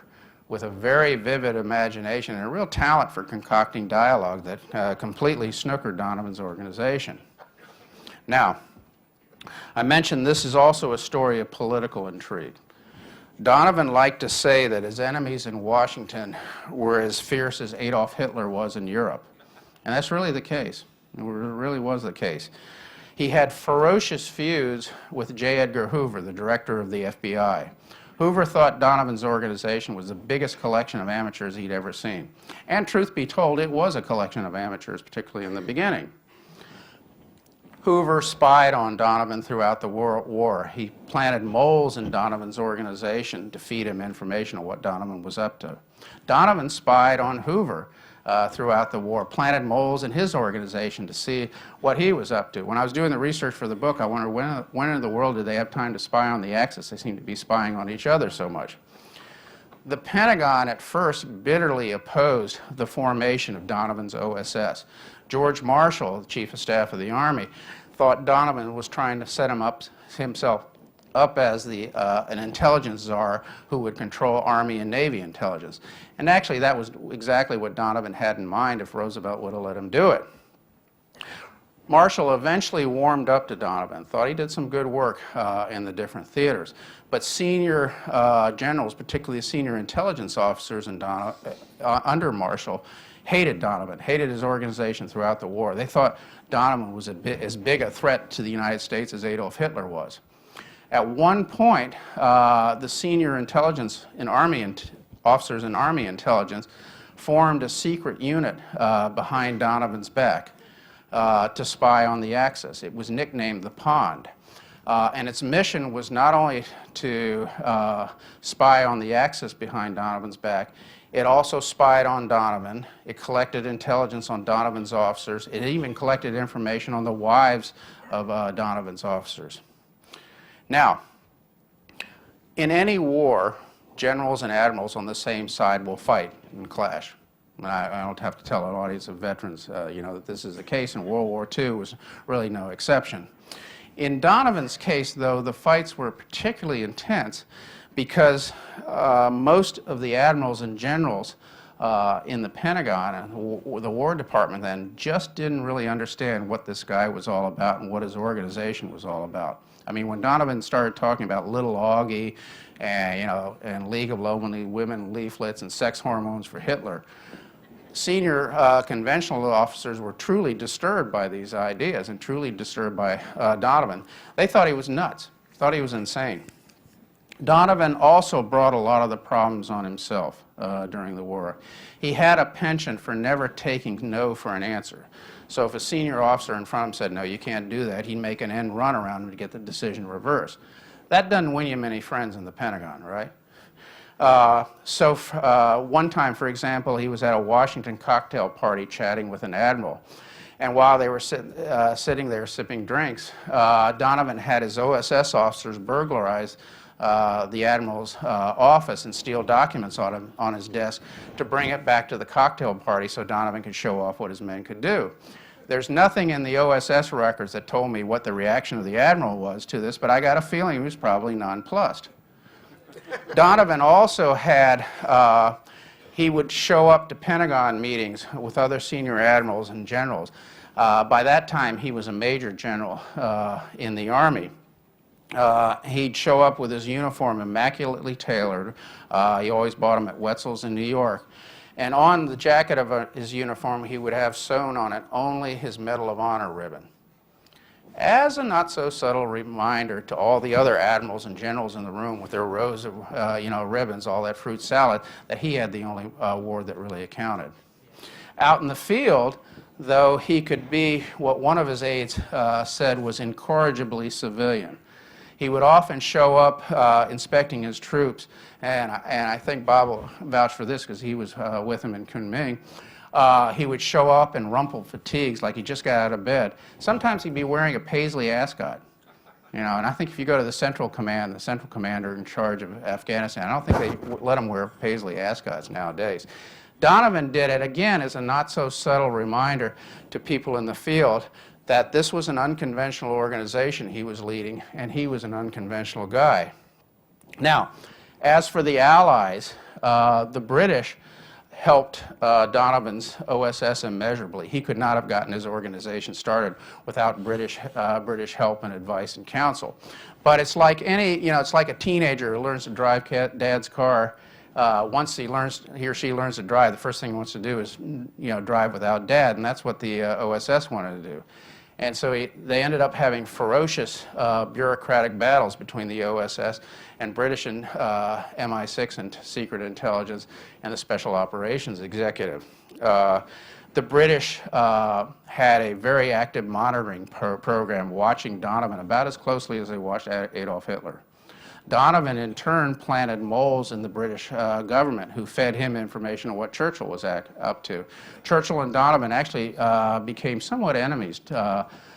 with a very vivid imagination and a real talent for concocting dialogue that completely snookered Donovan's organization. Now, I mentioned this is also a story of political intrigue. Donovan liked to say that his enemies in Washington were as fierce as Adolf Hitler was in Europe. And that's really the case. It really was the case. He had ferocious feuds with J. Edgar Hoover, the director of the FBI. Hoover thought Donovan's organization was the biggest collection of amateurs he'd ever seen. And truth be told, it was a collection of amateurs, particularly in the beginning. Hoover spied on Donovan throughout the war. He planted moles in Donovan's organization to feed him information on what Donovan was up to. Donovan spied on Hoover throughout the war, planted moles in his organization to see what he was up to. When I was doing the research for the book, I wondered when in the world did they have time to spy on the Axis? They seem to be spying on each other so much. The Pentagon at first bitterly opposed the formation of Donovan's O.S.S. George Marshall, the Chief of Staff of the Army, thought Donovan was trying to set himself up as an intelligence czar who would control Army and Navy intelligence. And actually, that was exactly what Donovan had in mind if Roosevelt would have let him do it. Marshall eventually warmed up to Donovan, thought he did some good work in the different theaters. But senior generals, particularly senior intelligence officers under Marshall, hated Donovan, hated his organization throughout the war. They thought Donovan was as big a threat to the United States as Adolf Hitler was. At one point, the senior intelligence and officers in Army intelligence formed a secret unit behind Donovan's back to spy on the Axis. It was nicknamed the Pond. And its mission was not only to spy on the Axis behind Donovan's back, it also spied on Donovan. It collected intelligence on Donovan's officers. It even collected information on the wives of Donovan's officers. Now, in any war, generals and admirals on the same side will fight and clash. I don't have to tell an audience of veterans, that this is the case, and World War II was really no exception. In Donovan's case, though, the fights were particularly intense because most of the admirals and generals in the Pentagon and the War Department then just didn't really understand what this guy was all about and what his organization was all about. I mean, when Donovan started talking about Little Augie and League of Lonely Women leaflets and sex hormones for Hitler, senior conventional officers were truly disturbed by these ideas and truly disturbed by Donovan. They thought he was nuts, thought he was insane. Donovan also brought a lot of the problems on himself during the war. He had a penchant for never taking no for an answer. So if a senior officer in front of him said, no, you can't do that, he'd make an end run around him to get the decision reversed. That doesn't win you many friends in the Pentagon, right? One time, for example, he was at a Washington cocktail party chatting with an admiral. And while they were sitting there sipping drinks, Donovan had his O.S.S. officers burglarize the admiral's office and steal documents on his desk to bring it back to the cocktail party so Donovan could show off what his men could do. There's nothing in the O.S.S. records that told me what the reaction of the admiral was to this, but I got a feeling he was probably nonplussed. Donovan also had, he would show up to Pentagon meetings with other senior admirals and generals. By that time, he was a major general in the Army. He'd show up with his uniform immaculately tailored. He always bought them at Wetzel's in New York. And on the jacket of his uniform, he would have sewn on it only his Medal of Honor ribbon. As a not-so-subtle reminder to all the other admirals and generals in the room with their rows of ribbons, all that fruit salad, that he had the only war that really accounted. Out in the field, though, he could be what one of his aides said was incorrigibly civilian. He would often show up inspecting his troops, and I think Bob will vouch for this because he was with him in Kunming. He would show up in rumpled fatigues like he just got out of bed. Sometimes he'd be wearing a paisley ascot. And I think if you go to the Central Command, the Central Commander in charge of Afghanistan, I don't think they let him wear paisley ascots nowadays. Donovan did it, again, as a not-so-subtle reminder to people in the field that this was an unconventional organization he was leading, and he was an unconventional guy. Now, as for the Allies, the British helped Donovan's O.S.S. immeasurably. He could not have gotten his organization started without British help and advice and counsel. But it's like it's like a teenager who learns to drive dad's car. Once he or she learns to drive, the first thing he wants to do is, drive without dad, and that's what the O.S.S. wanted to do. And so they ended up having ferocious bureaucratic battles between the O.S.S. and British and MI6 and Secret Intelligence and the Special Operations Executive. The British had a very active monitoring program watching Donovan about as closely as they watched Adolf Hitler. Donovan, in turn, planted moles in the British government who fed him information on what Churchill was up to. Churchill and Donovan actually became somewhat enemies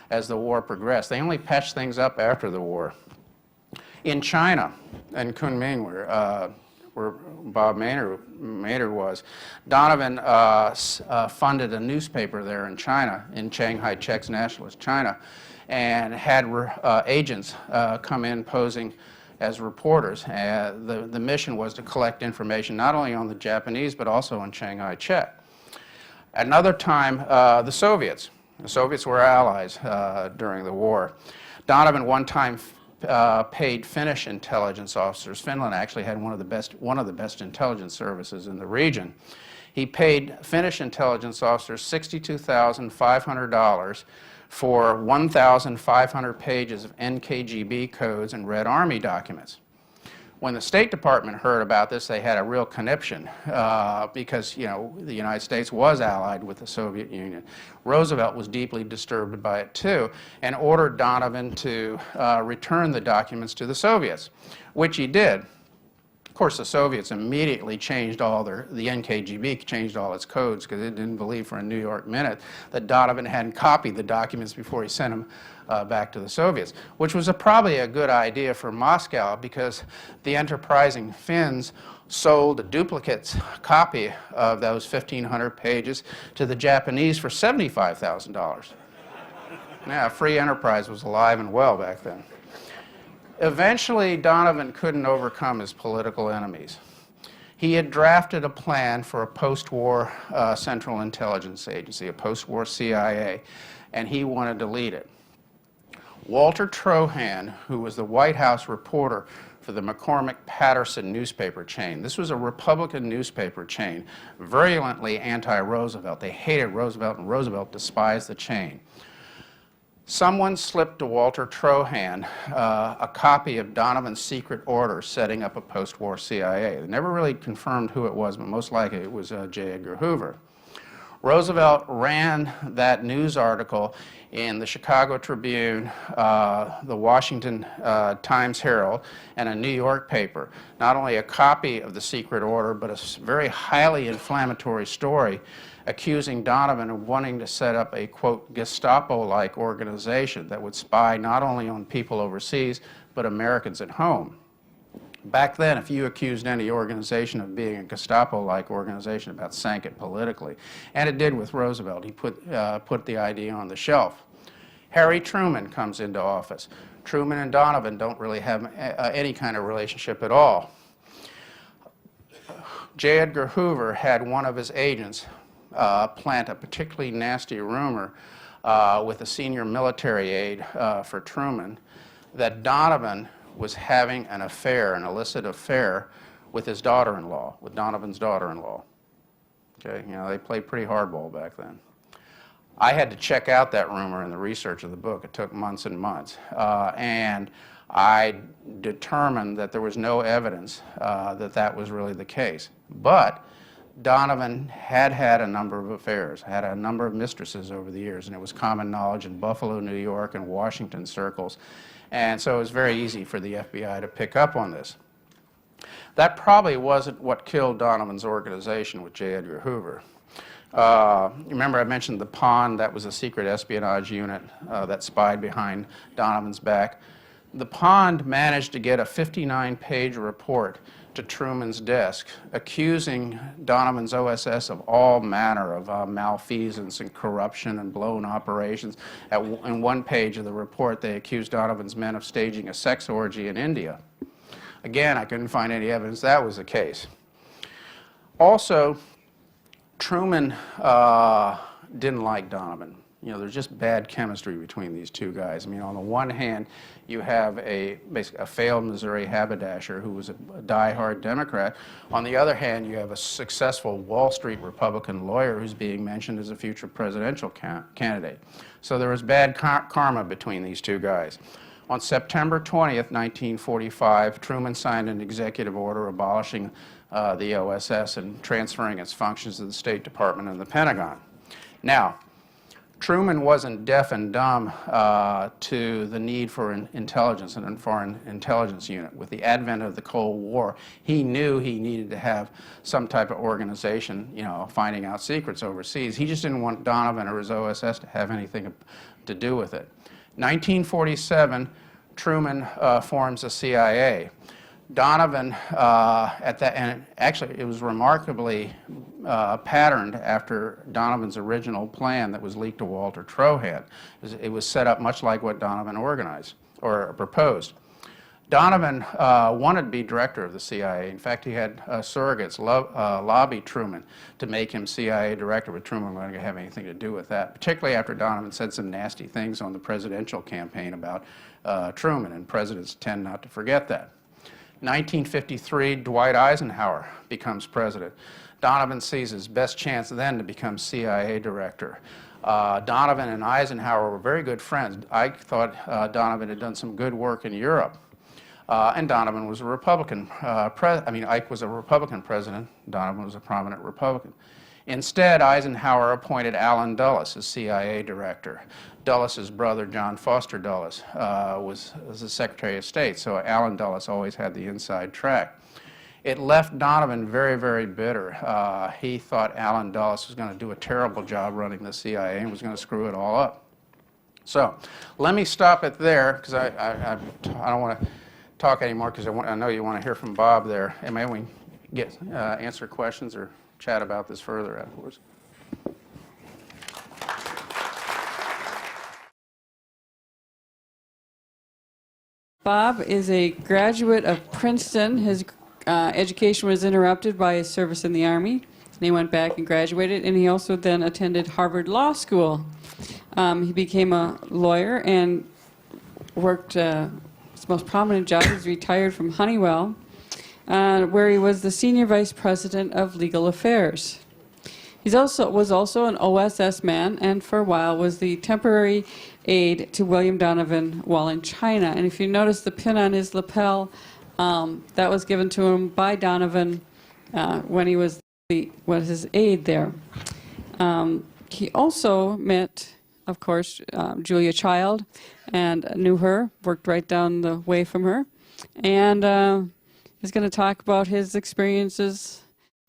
as the war progressed. They only patched things up after the war. In China, in Kunming, where Bob Maynard was, Donovan funded a newspaper there in China, in Shanghai Czechs Nationalist China, and had agents come in posing as reporters. The mission was to collect information not only on the Japanese but also on Shanghai Czech. Another time, the Soviets. The Soviets were allies during the war. Donovan one time paid Finnish intelligence officers. Finland actually had one of the best intelligence services in the region. He paid Finnish intelligence officers $62,500 for 1,500 pages of NKGB codes and Red Army documents. When the State Department heard about this, they had a real conniption because, the United States was allied with the Soviet Union. Roosevelt was deeply disturbed by it too and ordered Donovan to return the documents to the Soviets, which he did. Of course, the Soviets immediately changed the NKGB changed all its codes because it didn't believe for a New York minute that Donovan hadn't copied the documents before he sent them back to the Soviets, which was probably a good idea for Moscow because the enterprising Finns sold a duplicate copy of those 1,500 pages to the Japanese for $75,000. Yeah, free enterprise was alive and well back then. Eventually, Donovan couldn't overcome his political enemies. He had drafted a plan for a post-war Central Intelligence Agency, a post-war CIA, and he wanted to lead it. Walter Trohan, who was the White House reporter for the McCormick-Patterson newspaper chain. This was a Republican newspaper chain, virulently anti-Roosevelt. They hated Roosevelt, and Roosevelt despised the chain. Someone slipped to Walter Trohan a copy of Donovan's secret order setting up a post-war CIA. They never really confirmed who it was, but most likely it was J. Edgar Hoover. Roosevelt ran that news article in the Chicago Tribune, the Washington Times-Herald, and a New York paper. Not only a copy of the secret order, but a very highly inflammatory story accusing Donovan of wanting to set up a, quote, Gestapo-like organization that would spy not only on people overseas, but Americans at home. Back then, if you accused any organization of being a Gestapo-like organization, about sank it politically. And it did with Roosevelt. He put the idea on the shelf. Harry Truman comes into office. Truman and Donovan don't really have any kind of relationship at all. J. Edgar Hoover had one of his agents plant a particularly nasty rumor with a senior military aide for Truman that Donovan was having an affair, an illicit affair, with his daughter-in-law, with Donovan's daughter-in-law. Okay, you know, they played pretty hardball back then. I had to check out that rumor in the research of the book. It took months and months. And I determined that there was no evidence that that was really the case. But Donovan had had a number of affairs, had a number of mistresses over the years, and it was common knowledge in Buffalo, New York, and Washington circles. And so it was very easy for the FBI to pick up on this. That probably wasn't what killed Donovan's organization with J. Edgar Hoover. Remember I mentioned the Pond, that was a secret espionage unit that spied behind Donovan's back. The Pond managed to get a 59-page report to Truman's desk accusing Donovan's O.S.S. of all manner of malfeasance and corruption and blown operations. In one page of the report, they accused Donovan's men of staging a sex orgy in India. Again, I couldn't find any evidence that was the case. Also, Truman didn't like Donovan. You know, there's just bad chemistry between these two guys. I mean, on the one hand, you have basically a failed Missouri haberdasher who was a die-hard Democrat. On the other hand, you have a successful Wall Street Republican lawyer who's being mentioned as a future presidential candidate. So there was bad karma between these two guys. On September 20th, 1945, Truman signed an executive order abolishing the O.S.S. and transferring its functions to the State Department and the Pentagon. Now, Truman wasn't deaf and dumb to the need for intelligence and a foreign intelligence unit. With the advent of the Cold War, he knew he needed to have some type of organization, you know, finding out secrets overseas. He just didn't want Donovan or his OSS to have anything to do with it. 1947, Truman forms the CIA. Donovan, and actually it was remarkably patterned after Donovan's original plan that was leaked to Walter Trohan. It was set up much like what Donovan organized or proposed. Donovan wanted to be director of the CIA. In fact, he had surrogates lobby Truman to make him CIA director, but Truman wasn't going to have anything to do with that, particularly after Donovan said some nasty things on the presidential campaign about Truman, and presidents tend not to forget that. 1953, Dwight Eisenhower becomes president. Donovan sees his best chance then to become CIA director. Donovan and Eisenhower were very good friends. Ike thought Donovan had done some good work in Europe. And Donovan was a Republican, Ike was a Republican president. Donovan was a prominent Republican. Instead, Eisenhower appointed Allen Dulles as CIA director. Dulles' brother, John Foster Dulles, was the Secretary of State, so Allen Dulles always had the inside track. It left Donovan very, very bitter. He thought Allen Dulles was going to do a terrible job running the CIA and was going to screw it all up. So let me stop it there, because I don't want to talk anymore, because I know you want to hear from Bob there, and maybe we can answer questions or chat about this further afterwards. Bob is a graduate of Princeton. His education was interrupted by his service in the Army, and he went back and graduated, and he also then attended Harvard Law School. He became a lawyer and worked, his most prominent job was retired from Honeywell, where he was the Senior Vice President of Legal Affairs. He was also an O.S.S. man, and for a while was the temporary aide to William Donovan while in China. And if you notice the pin on his lapel, that was given to him by Donovan when he was his aide there. He also met, of course, Julia Child, and knew her, worked right down the way from her, and he's going to talk about his experiences.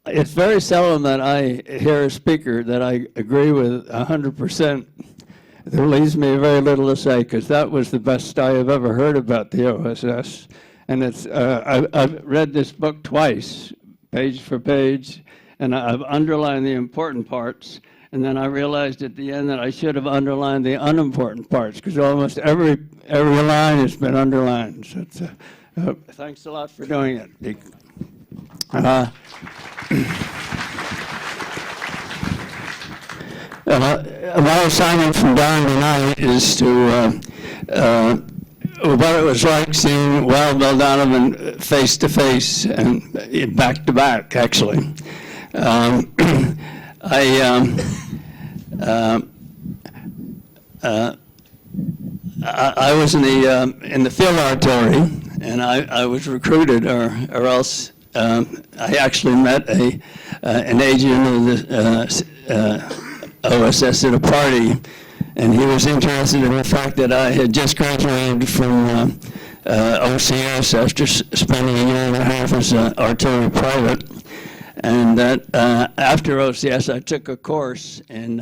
It's very seldom that I hear a speaker that I agree with 100%. There leaves me very little to say, because that was the best I have ever heard about the O.S.S. And it's, I've read this book twice, page for page, and I've underlined the important parts. And then I realized at the end that I should have underlined the unimportant parts, because almost every line has been underlined. So it's, thanks a lot for doing it. My assignment from Don tonight is to what it was like seeing Wild Bill Donovan face to face and back to back, actually. I was in the field artillery, and I was recruited, or else I actually met an agent of the O.S.S. at a party, and he was interested in the fact that I had just graduated from OCS after spending a year and a half as an artillery private, and that after OCS I took a course in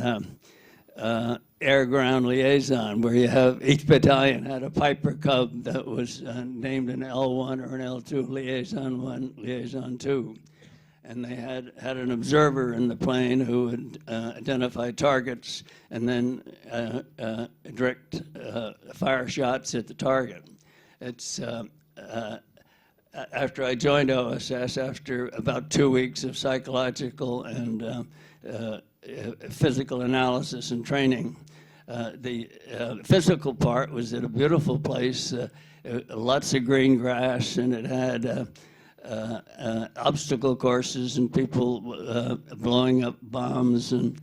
air-ground liaison, where you have each battalion had a Piper Cub that was named an L1 or an L2, liaison 1, liaison 2. And they had an observer in the plane who would identify targets and then direct fire shots at the target. It's after I joined O.S.S., after about 2 weeks of psychological and physical analysis and training, the physical part was at a beautiful place, lots of green grass, and it had obstacle courses and people blowing up bombs, and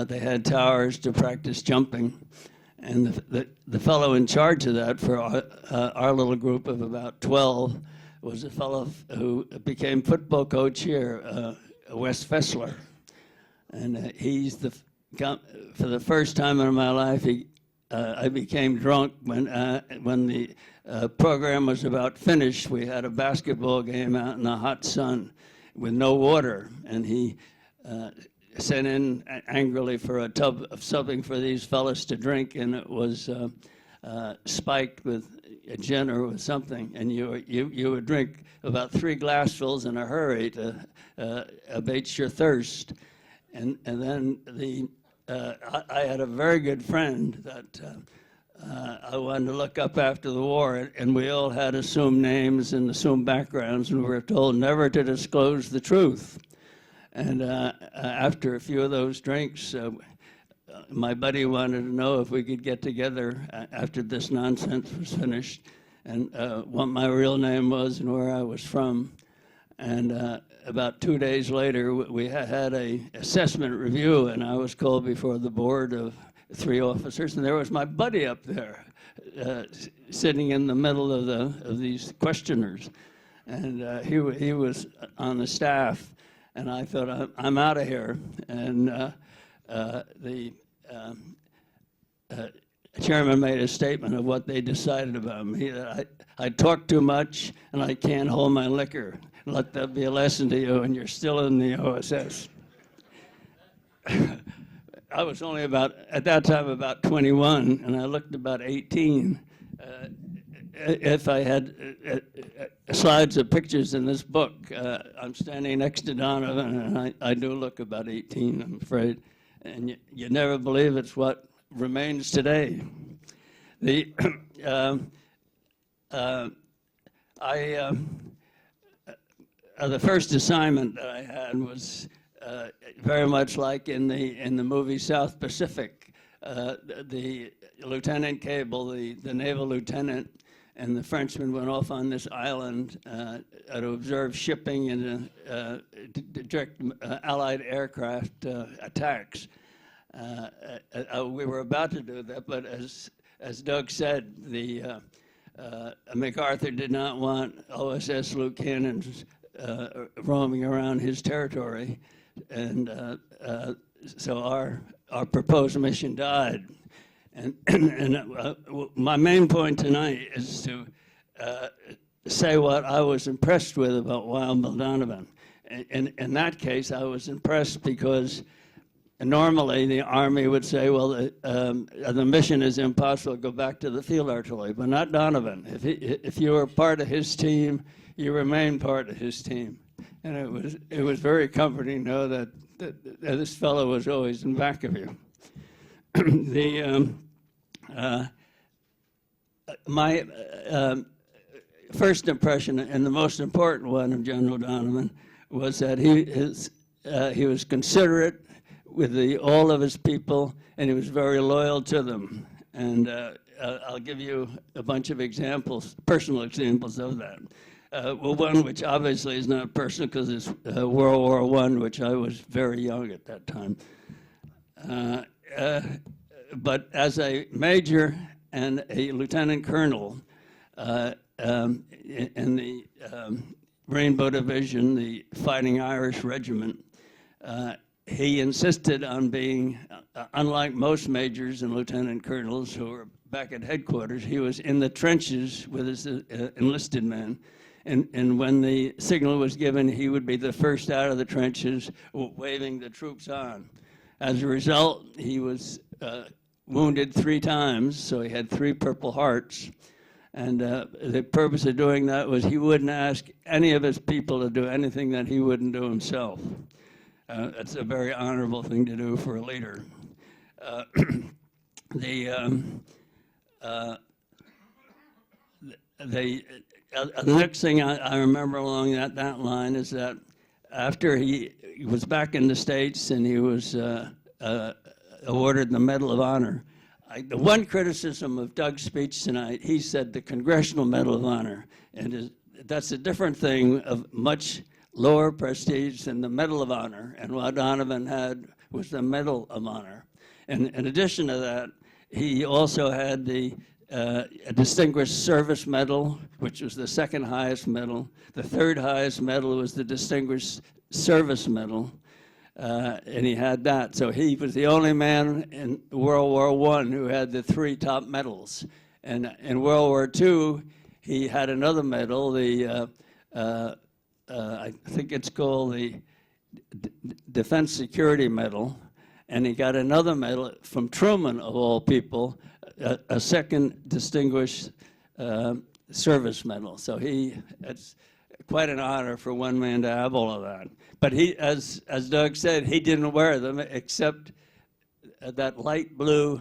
they had towers to practice jumping. And the fellow in charge of that for our little group of about 12 was a fellow who became football coach here, Wes Fessler. And he's for the first time in my life, I became drunk when the program was about finished. We had a basketball game out in the hot sun with no water, and he sent in angrily for a tub of something for these fellas to drink, and it was spiked with a gin or with something, and you would drink about 3 glassfuls in a hurry to abate your thirst. And then I had a very good friend that I wanted to look up after the war, and we all had assumed names and assumed backgrounds, and we were told never to disclose the truth. And after a few of those drinks, my buddy wanted to know if we could get together after this nonsense was finished, and what my real name was and where I was from. And about 2 days later, we had a assessment review, and I was called before the board of 3 officers, and there was my buddy up there, sitting in the middle of these questioners, and he was on the staff, and I thought, I'm out of here. And the chairman made a statement of what they decided about me, that I talk too much and I can't hold my liquor. Let that be a lesson to you, and you're still in the O.S.S. I was only at that time about 21, and I looked about 18. If I had slides of pictures in this book, I'm standing next to Donovan, and I do look about 18, I'm afraid. And you never believe it's what remains today. The first assignment that I had was very much like in the movie South Pacific. The Lieutenant Cable, the naval lieutenant, and the Frenchman went off on this island to observe shipping and to direct Allied aircraft attacks. We were about to do that, but as Doug said, MacArthur did not want O.S.S. Luke cannons roaming around his territory, and so our proposed mission died. And my main point tonight is to say what I was impressed with about Wild Bill Donovan. In that case, I was impressed because normally the Army would say, well, the mission is impossible, go back to the field artillery, but not Donovan. If you were part of his team, you remain part of his team. And it was very comforting to know that this fellow was always in back of you. My first impression, and the most important one of General Donovan, was that he was considerate with all of his people, and he was very loyal to them. And I'll give you a bunch of examples, personal examples of that. Well, one which obviously is not personal because it's World War I, which I was very young at that time. But as a major and a lieutenant colonel in the Rainbow Division, the Fighting Irish Regiment, he insisted on being, unlike most majors and lieutenant colonels who were back at headquarters, he was in the trenches with his enlisted men. And when the signal was given, he would be the first out of the trenches, waving the troops on. As a result, he was wounded 3 times, so he had 3 Purple Hearts. And the purpose of doing that was he wouldn't ask any of his people to do anything that he wouldn't do himself. That's a very honorable thing to do for a leader. The next thing I remember along that line is that after he was back in the States and he was awarded the Medal of Honor, the one criticism of Doug's speech tonight, he said the Congressional Medal of Honor, and that's a different thing of much lower prestige than the Medal of Honor, and what Donovan had was the Medal of Honor. And in addition to that, he also had the a Distinguished Service Medal, which was the 2nd highest medal. The 3rd highest medal was the Distinguished Service Medal, and he had that. So he was the only man in World War I who had the 3 top medals. And in World War II, he had another medal, the I think it's called the Defense Security Medal, and he got another medal from Truman, of all people, a 2nd Distinguished Service Medal. So it's quite an honor for one man to have all of that. But he, as Doug said, he didn't wear them except that light blue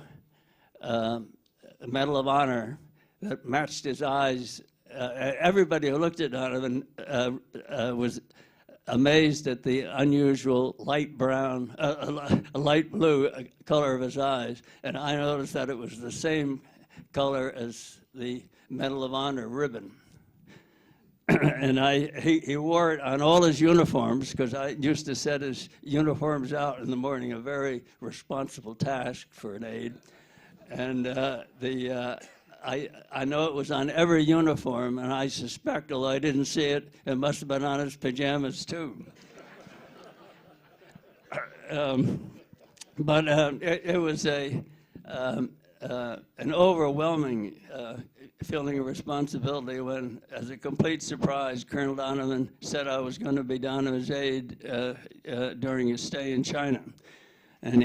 Medal of Honor that matched his eyes. Everybody who looked at Donovan was amazed at the unusual light brown, light blue color of his eyes. And I noticed that it was the same color as the Medal of Honor ribbon. And he wore it on all his uniforms, because I used to set his uniforms out in the morning, a very responsible task for an aide. And I know it was on every uniform, and I suspect, although I didn't see it, it must have been on his pajamas too. But it was an overwhelming feeling of responsibility when, as a complete surprise, Colonel Donovan said I was going to be Donovan's aide during his stay in China. And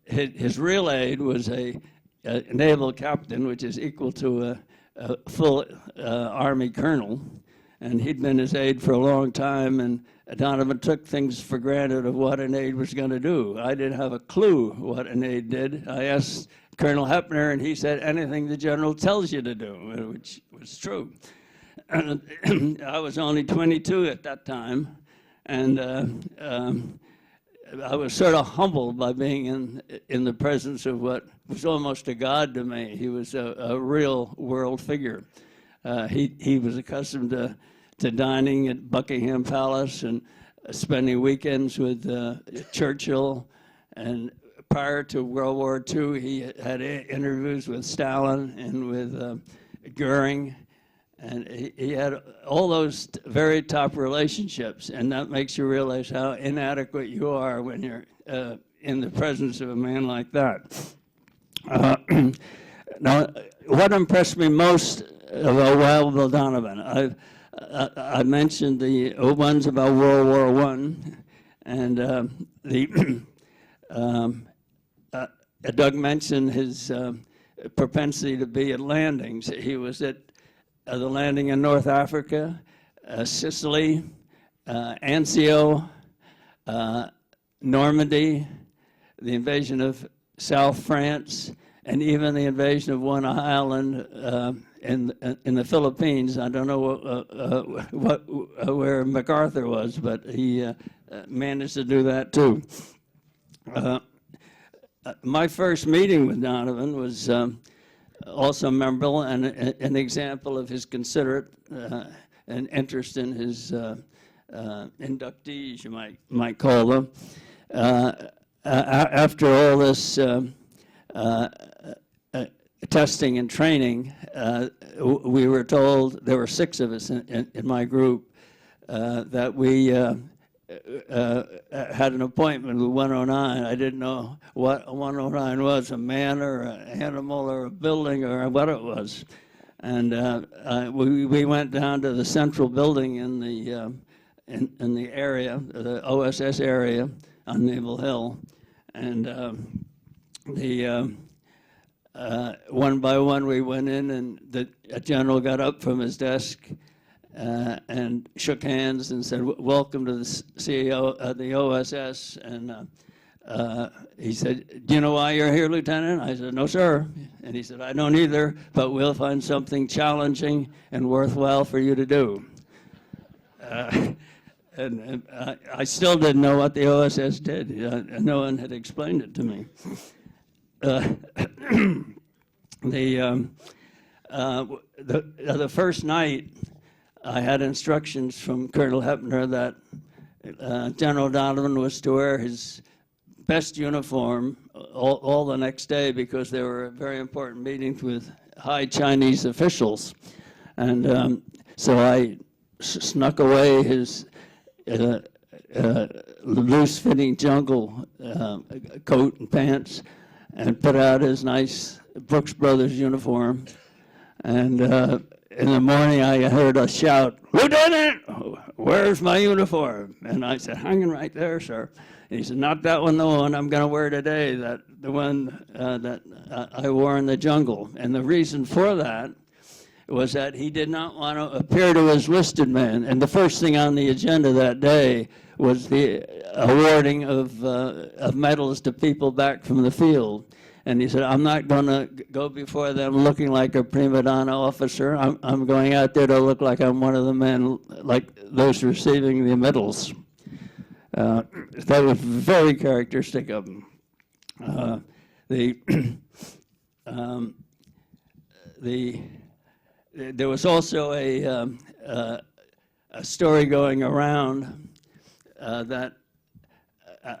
his real aide was a naval captain, which is equal to a full Army colonel, and he'd been his aide for a long time, and Donovan took things for granted of what an aide was going to do. I didn't have a clue what an aide did. I asked Colonel Hepner, and he said, anything the general tells you to do, which was true. I was only 22 at that time, and I was sort of humbled by being in the presence of what was almost a god to me. He was a real world figure. He was accustomed to dining at Buckingham Palace and spending weekends with Churchill. And prior to World War II, he had interviews with Stalin and with Goering. And he had all those very top relationships, and that makes you realize how inadequate you are when you're in the presence of a man like that. Now, what impressed me most about Wild Bill Donovan, I mentioned the ones about World War I, And Doug mentioned his propensity to be at landings. He was at the landing in North Africa, Sicily, Anzio, Normandy, the invasion of South France, and even the invasion of one island in the Philippines. I don't know where MacArthur was, but he managed to do that too. My first meeting with Donovan was also memorable and an example of his considerate and interest in his inductees, you might call them. After all this testing and training, we were told, there were 6 of us in my group, that we had an appointment with 109. I didn't know what 109 was, a man or an animal or a building or what it was. And we went down to the central building in the area, the O.S.S. area on Naval Hill. And one by one we went in, and the general got up from his desk and shook hands and said, "Welcome to the CEO of the O.S.S." And he said, "Do you know why you're here, Lieutenant?" I said, "No, sir." And he said, "I don't either, but we'll find something challenging and worthwhile for you to do." And I still didn't know what the O.S.S. did. No one had explained it to me. The first night, I had instructions from Colonel Hepner that General Donovan was to wear his best uniform all the next day because there were very important meetings with high Chinese officials. And so I snuck away his loose-fitting jungle coat and pants and put out his nice Brooks Brothers uniform. And in the morning, I heard a shout, "Lieutenant, where's my uniform?" And I said, "Hanging right there, sir." And he said, "Not that one, the one I'm going to wear today, the one that I wore in the jungle." And the reason for that was that he did not want to appear to his listed men. And the first thing on the agenda that day was the awarding of medals to people back from the field. And he said, "I'm not going to go before them looking like a prima donna officer. I'm going out there to look like I'm one of the men, like those receiving the medals." That was very characteristic of him. There was also a story going around that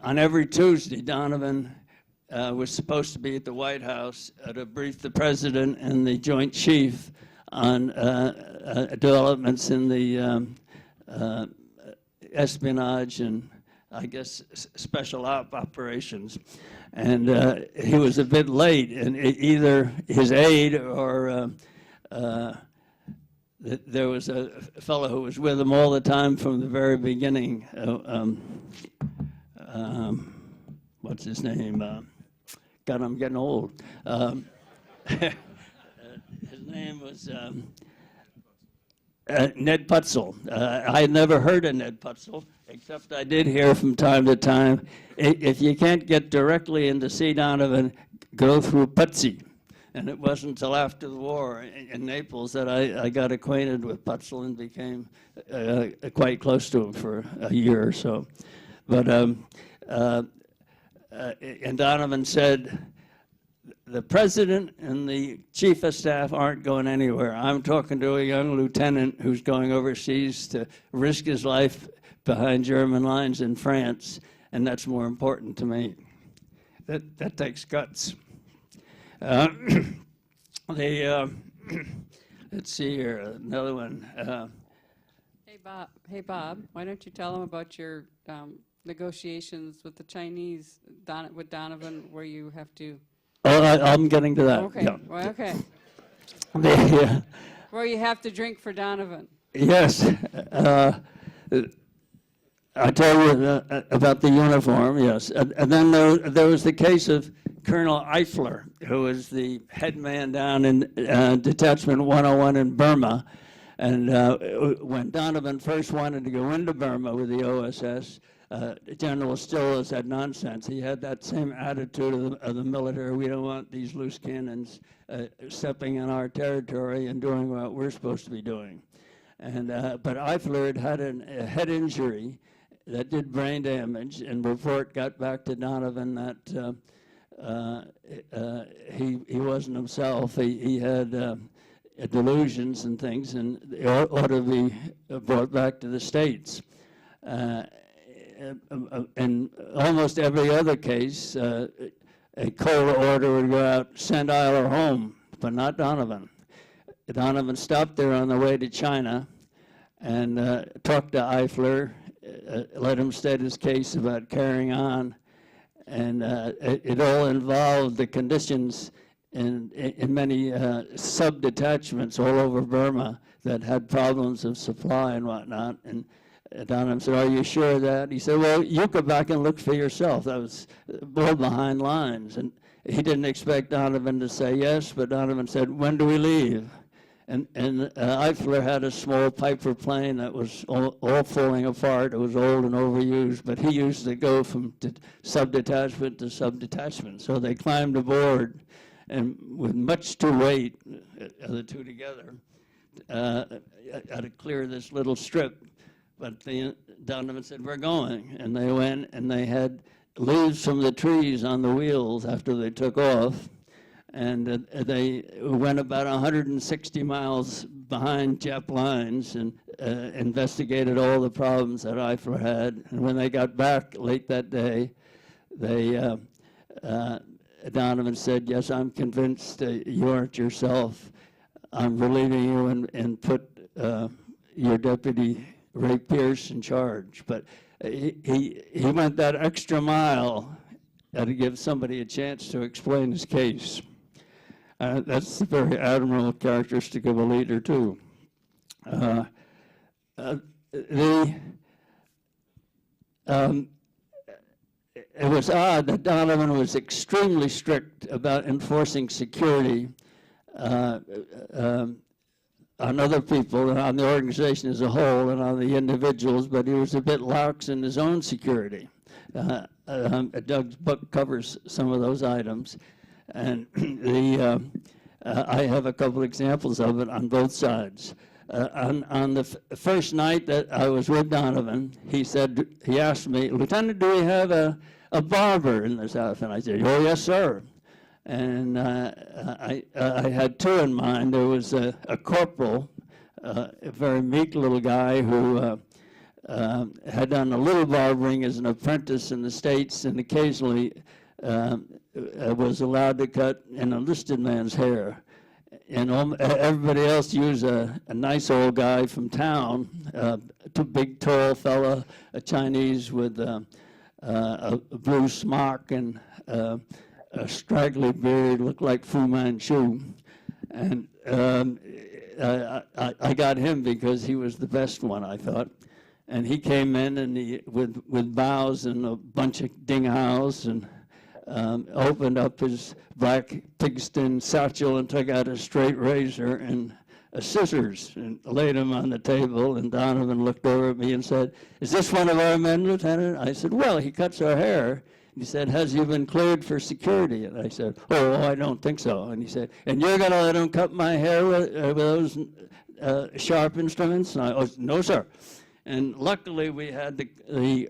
on every Tuesday, Donovan was supposed to be at the White House to brief the president and the Joint Chief on developments in the espionage and, I guess, special operations. And he was a bit late, and either his aide or there was a fellow who was with him all the time from the very beginning. What's his name? God, I'm getting old. His name was Ned Putzel. I had never heard of Ned Putzel, except I did hear from time to time, if you can't get directly in to see Donovan, go through Putzi. And it wasn't until after the war in Naples that I got acquainted with Putzel and became quite close to him for a year or so. But and Donovan said, "The president and the chief of staff aren't going anywhere. I'm talking to a young lieutenant who's going overseas to risk his life behind German lines in France, and that's more important to me." That takes guts. Let's see here, another one. Hey Bob, why don't you tell them about your negotiations with the Chinese, with Donovan, where you have to... Oh, I'm getting to that. Okay, Yeah. well, okay. The, Where you have to drink for Donovan. yes. I tell you about the uniform, yes. And then there was the case of Colonel Eifler, who was the head man down in Detachment 101 in Burma. And when Donovan first wanted to go into Burma with the O.S.S., General Stilwell said nonsense. He had that same attitude of the military. We don't want these loose cannons stepping in our territory and doing what we're supposed to be doing. And but Eifler had a head injury that did brain damage, and report got back to Donovan that he wasn't himself. He had delusions and things, and they ought to be brought back to the States. In almost every other case, a cold order would go out, send Eiler home, but not Donovan. Donovan stopped there on the way to China and talked to Eifler, let him state his case about carrying on, and it all involved the conditions in many sub-detachments all over Burma that had problems of supply and whatnot. And Donovan said, "Are you sure of that?" He said, "Well, you go back and look for yourself." That was all behind lines. And he didn't expect Donovan to say yes, but Donovan said, "When do we leave?" And Eifler had a small Piper plane that was all falling apart. It was old and overused, but he used to go from sub-detachment to sub-detachment. So they climbed aboard, and with much to wait, the two together, had to clear this little strip. But Donovan said, "We're going." And they went, and they had leaves from the trees on the wheels after they took off. And they went about 160 miles behind Jap lines and investigated all the problems that Eifler had. And when they got back late that day, Donovan said, "Yes, I'm convinced you aren't yourself. I'm relieving you and put your deputy, Ray Pierce, in charge." But he went that extra mile to give somebody a chance to explain his case. That's a very admirable characteristic of a leader, too. It was odd that Donovan was extremely strict about enforcing security on other people and on the organization as a whole and on the individuals, but he was a bit lax in his own security. Doug's book covers some of those items. And I have a couple examples of it on both sides. On the first night that I was with Donovan, he asked me, "Lieutenant, do we have a barber in this outfit?" And I said, "Oh, yes, sir." And I had two in mind. There was a corporal, a very meek little guy who had done a little barbering as an apprentice in the States, and occasionally was allowed to cut an enlisted man's hair. And everybody else used a nice old guy from town, a big, tall fella, a Chinese with a blue smock and a straggly beard, looked like Fu Manchu. And I got him because he was the best one, I thought. And he came in and with bows and a bunch of ding hows and opened up his black pigskin satchel and took out a straight razor and scissors and laid them on the table. And Donovan looked over at me and said, "Is this one of our men, Lieutenant?" I said, "Well, he cuts our hair." He said, "Has he been cleared for security?" And I said, "Oh, I don't think so." And he said, "And you're going to let him cut my hair with those sharp instruments?" And I said, "No, sir." And luckily, we had the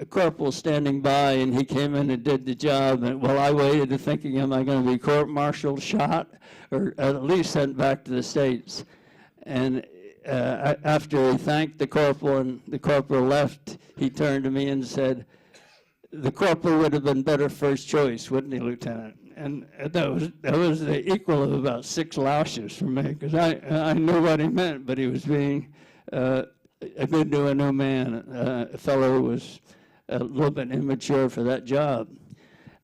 corporal standing by, and he came in and did the job. And while I waited, thinking, am I going to be court-martialed, shot, or at least sent back to the States? And after he thanked the corporal and the corporal left, he turned to me and said, "The corporal would have been better first choice, wouldn't he, Lieutenant?" And that was the equal of about 6 lashes for me, because I knew what he meant, but he was being good to a new man, a fellow who was a little bit immature for that job.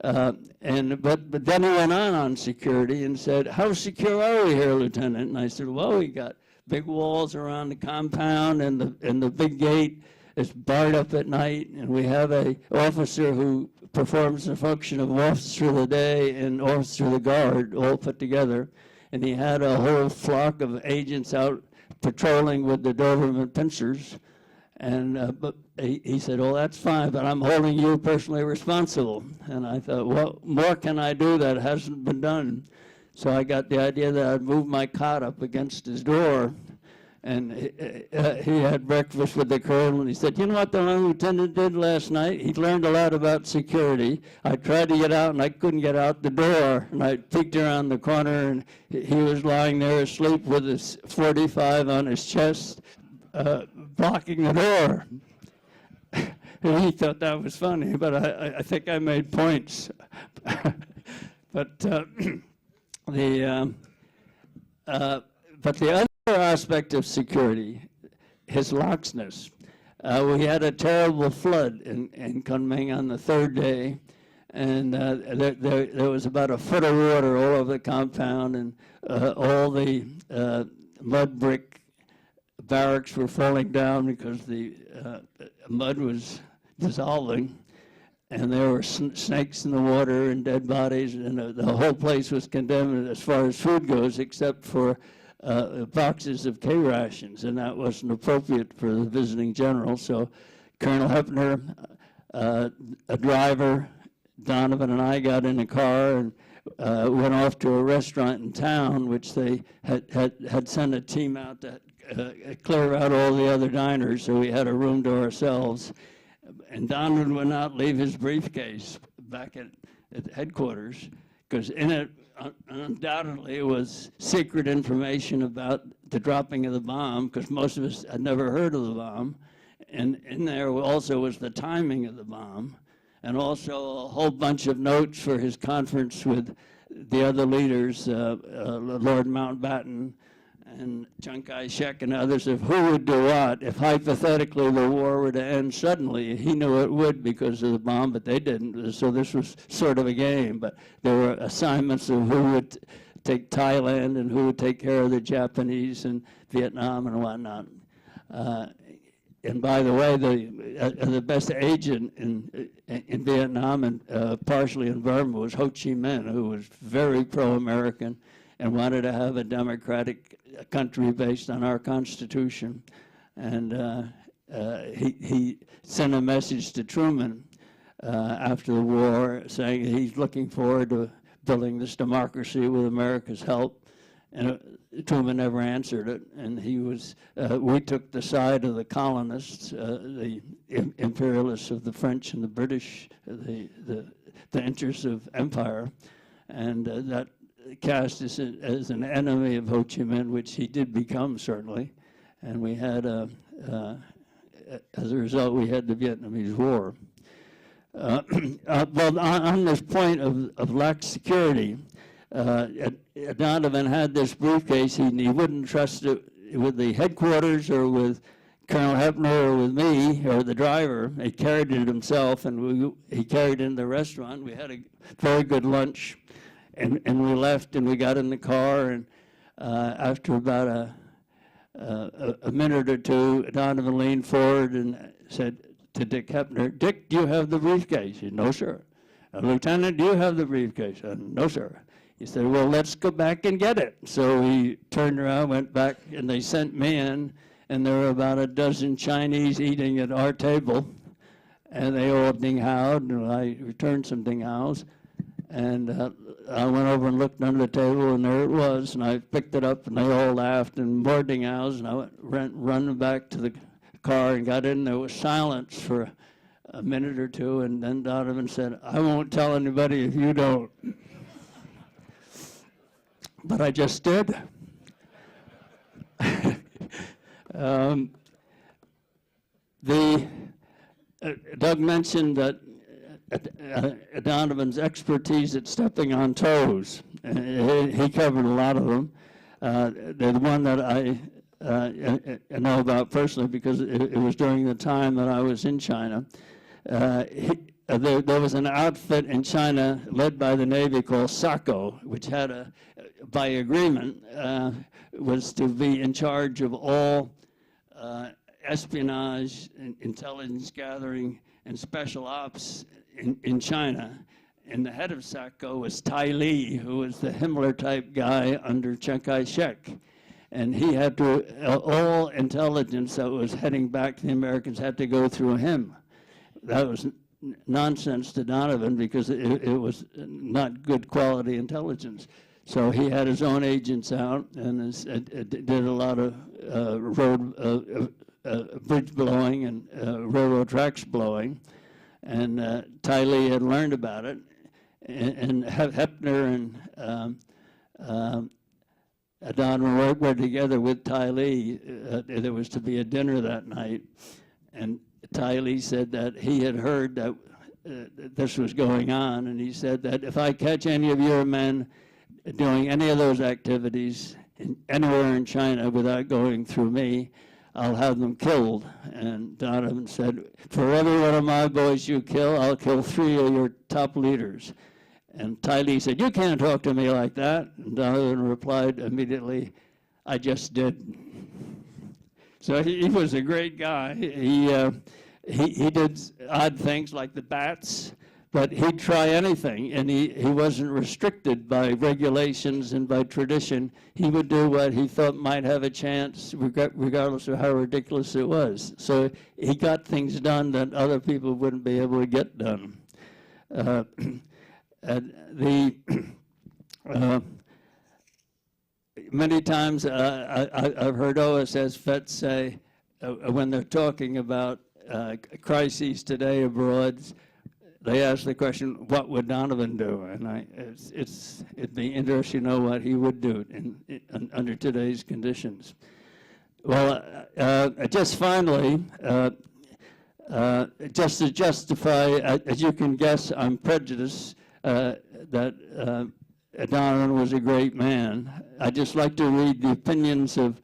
But then he went on security and said, "How secure are we here, Lieutenant?" And I said, "Well, we got big walls around the compound and the big gate. is barred up at night, and we have a officer who performs the function of officer of the day and officer of the guard all put together. And he had a whole flock of agents out patrolling with the Doberman pincers. And but he said, "Oh, that's fine, but I'm holding you personally responsible." And I thought, what more can I do that hasn't been done? So I got the idea that I'd move my cot up against his door. And he had breakfast with the colonel, and he said, "You know what the lieutenant did last night? He learned a lot about security. I tried to get out, and I couldn't get out the door. And I peeked around the corner, and he was lying there asleep with his .45 on his chest, blocking the door." And he thought that was funny, but I think I made points. But the other aspect of security, his laxness. We had a terrible flood in Kunming on the third day, and there was about a foot of water all over the compound, and all the mud brick barracks were falling down because the mud was dissolving, and there were snakes in the water and dead bodies, and the whole place was condemned as far as food goes, except for boxes of K-rations, and that wasn't appropriate for the visiting general. So Colonel Hepner, a driver, Donovan, and I got in a car and went off to a restaurant in town, which they had sent a team out to clear out all the other diners, so we had a room to ourselves. And Donovan would not leave his briefcase back at headquarters, because in it, undoubtedly, was secret information about the dropping of the bomb, because most of us had never heard of the bomb. And in there also was the timing of the bomb, and also a whole bunch of notes for his conference with the other leaders, Lord Mountbatten and Chiang Kai-shek and others, of who would do what if hypothetically the war were to end suddenly. He knew it would because of the bomb, but they didn't. So this was sort of a game. But there were assignments of who would take Thailand and who would take care of the Japanese and Vietnam and whatnot. And by the way, the best agent in Vietnam and partially in Burma was Ho Chi Minh, who was very pro-American and wanted to have a democratic country based on our Constitution. And he sent a message to Truman after the war saying he's looking forward to building this democracy with America's help. And Truman never answered it, and he was. We took the side of the colonists, the imperialists of the French and the British, the interests of empire, and that cast us as an enemy of Ho Chi Minh, which he did become certainly. And we had, as a result, we had the Vietnamese War. Well, on this point of lax security. Donovan had this briefcase. He wouldn't trust it with the headquarters or with Colonel Hepner or with me or the driver. He carried it himself, and he carried it in the restaurant. We had a very good lunch, and we left, and we got in the car, and after about a minute or two, Donovan leaned forward and said to Dick Hepner, "Dick, do you have the briefcase?" He said, "No, sir." "Lieutenant, do you have the briefcase?" "No, sir." He said, "Well, let's go back and get it." So we turned around, went back, and they sent me in, and there were about a dozen Chinese eating at our table, and they all ding-howed, and I returned some ding-hows, and I went over and looked under the table, and there it was, and I picked it up, and they all laughed, and more ding-hows, and I went running back to the car and got in. There was silence for a minute or two, and then Donovan said, "I won't tell anybody if you don't." But I just did. Doug mentioned that Donovan's expertise at stepping on toes. He covered a lot of them. The one that I know about personally, because it was during the time that I was in China. There was an outfit in China led by the Navy called SACO, which had by agreement, was to be in charge of all espionage, intelligence gathering, and special ops in China. And the head of SACO was Tai Li, who was the Himmler-type guy under Chiang Kai-shek. And he had to, all intelligence that was heading back to the Americans had to go through him. That was nonsense to Donovan because it was not good quality intelligence. So he had his own agents out and did a lot of bridge blowing and railroad tracks blowing. And Tai Li had learned about it. And Hepner and Donovan were together with Tai Li. There was to be a dinner that night. And Tai Li said that he had heard that this was going on. And he said that if I catch any of your men doing any of those activities anywhere in China without going through me, I'll have them killed. And Donovan said, for every one of my boys you kill, I'll kill 3 of your top leaders. And Tai Li said, you can't talk to me like that. And Donovan replied immediately, I just did. So he was a great guy. He did odd things like the bats, but he'd try anything, and he wasn't restricted by regulations and by tradition. He would do what he thought might have a chance, regardless of how ridiculous it was. So he got things done that other people wouldn't be able to get done. Many times I've heard O.S.S. vets say, when they're talking about crises today abroad, they ask the question, what would Donovan do? And it'd be interesting to know what he would do under today's conditions. Well, just finally, just to justify, as you can guess, I'm prejudiced that Donovan was a great man. I'd just like to read the opinions of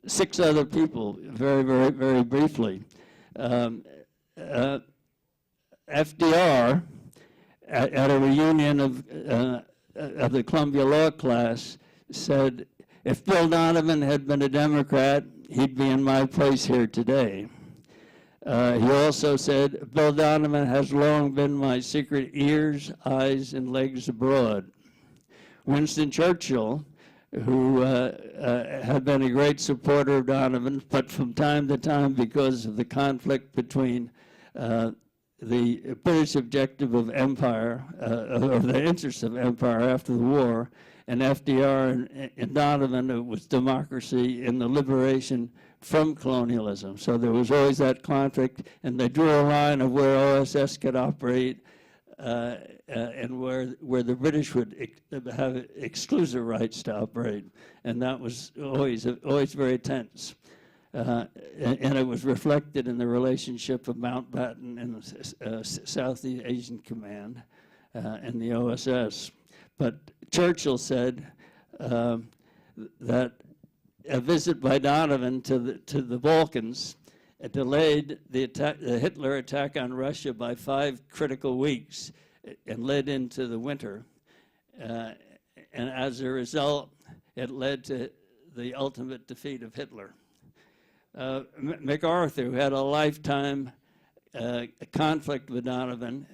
6 other people very, very, very briefly. FDR, at a reunion of the Columbia Law class, said, if Bill Donovan had been a Democrat, he'd be in my place here today. He also said, Bill Donovan has long been my secret ears, eyes, and legs abroad. Winston Churchill, who had been a great supporter of Donovan, but from time to time, because of the conflict between the British objective of empire, or the interests of empire after the war, and FDR and Donovan, it was democracy and the liberation from colonialism. So there was always that conflict, and they drew a line of where O.S.S. could operate and where the British would have exclusive rights to operate, and that was always very tense. And it was reflected in the relationship of Mountbatten and the Southeast Asian Command and the O.S.S. But Churchill said that a visit by Donovan to the Balkans delayed the Hitler attack on Russia by 5 critical weeks and led into the winter. And as a result, it led to the ultimate defeat of Hitler. MacArthur, who had a lifetime conflict with Donovan,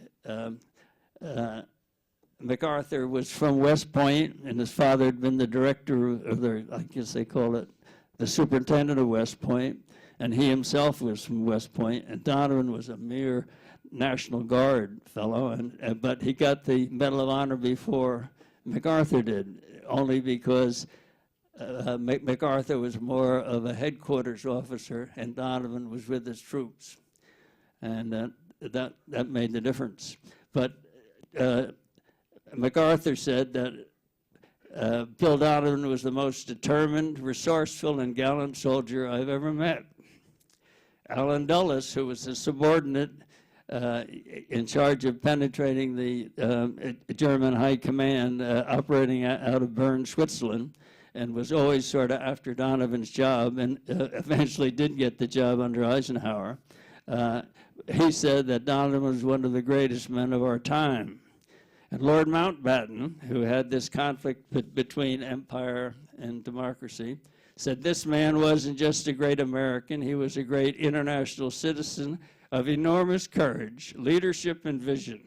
MacArthur was from West Point, and his father had been the director of I guess they call it, the superintendent of West Point, and he himself was from West Point, and Donovan was a mere National Guard fellow, but he got the Medal of Honor before MacArthur did, only because MacArthur was more of a headquarters officer, and Donovan was with his troops, and that made the difference. But MacArthur said that Bill Donovan was the most determined, resourceful, and gallant soldier I've ever met. Allen Dulles, who was a subordinate in charge of penetrating the German high command operating out of Bern, Switzerland, and was always sort of after Donovan's job, and eventually did get the job under Eisenhower. He said that Donovan was one of the greatest men of our time. And Lord Mountbatten, who had this conflict between empire and democracy, said this man wasn't just a great American, he was a great international citizen of enormous courage, leadership, and vision.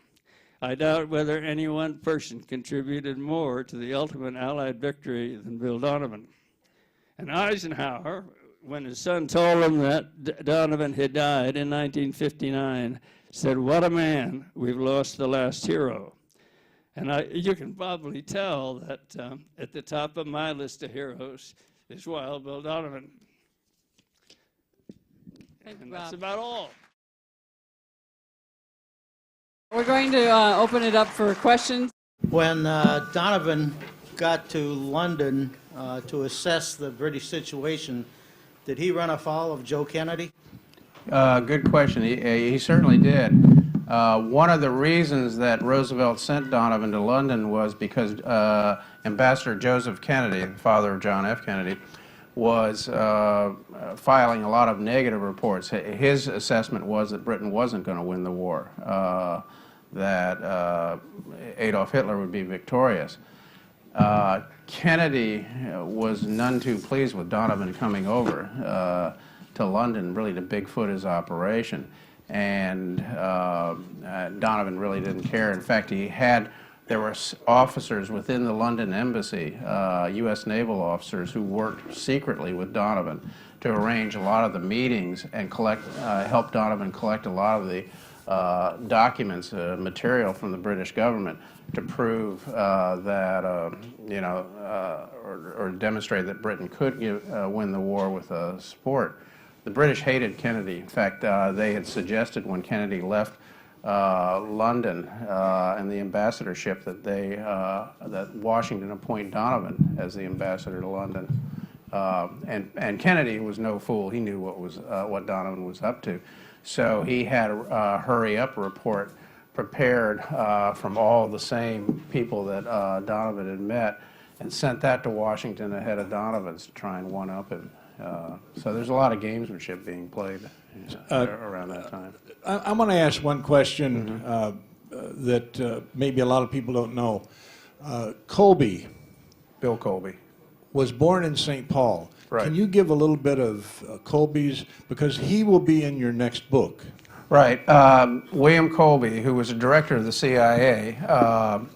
I doubt whether any one person contributed more to the ultimate Allied victory than Bill Donovan. And Eisenhower, when his son told him that Donovan had died in 1959, said, "What a man, we've lost the last hero." And you can probably tell that at the top of my list of heroes is Wild Bill Donovan. And that's about all. We're going to open it up for questions. When Donovan got to London to assess the British situation, did he run afoul of Joe Kennedy? Good question. He certainly did. One of the reasons that Roosevelt sent Donovan to London was because Ambassador Joseph Kennedy, the father of John F. Kennedy, was filing a lot of negative reports. His assessment was that Britain wasn't going to win the war, that Adolf Hitler would be victorious. Kennedy was none too pleased with Donovan coming over to London, really to Bigfoot his operation. And Donovan really didn't care. In fact, there were officers within the London embassy, U.S. naval officers, who worked secretly with Donovan to arrange a lot of the meetings and help Donovan collect a lot of the documents, material from the British government to prove that, or demonstrate that Britain could win the war with support. The British hated Kennedy. In fact, they had suggested when Kennedy left London and the ambassadorship that Washington appoint Donovan as the ambassador to London. And Kennedy was no fool. He knew what Donovan was up to. So he had a hurry-up report prepared from all the same people that Donovan had met and sent that to Washington ahead of Donovan's to try and one-up him. So there's a lot of gamesmanship being played around that time. I want to ask one question that maybe a lot of people don't know. Colby Bill Colby. was born in St. Paul. Right. Can you give a little bit of Colby's, because he will be in your next book. Right. William Colby, who was a director of the CIA,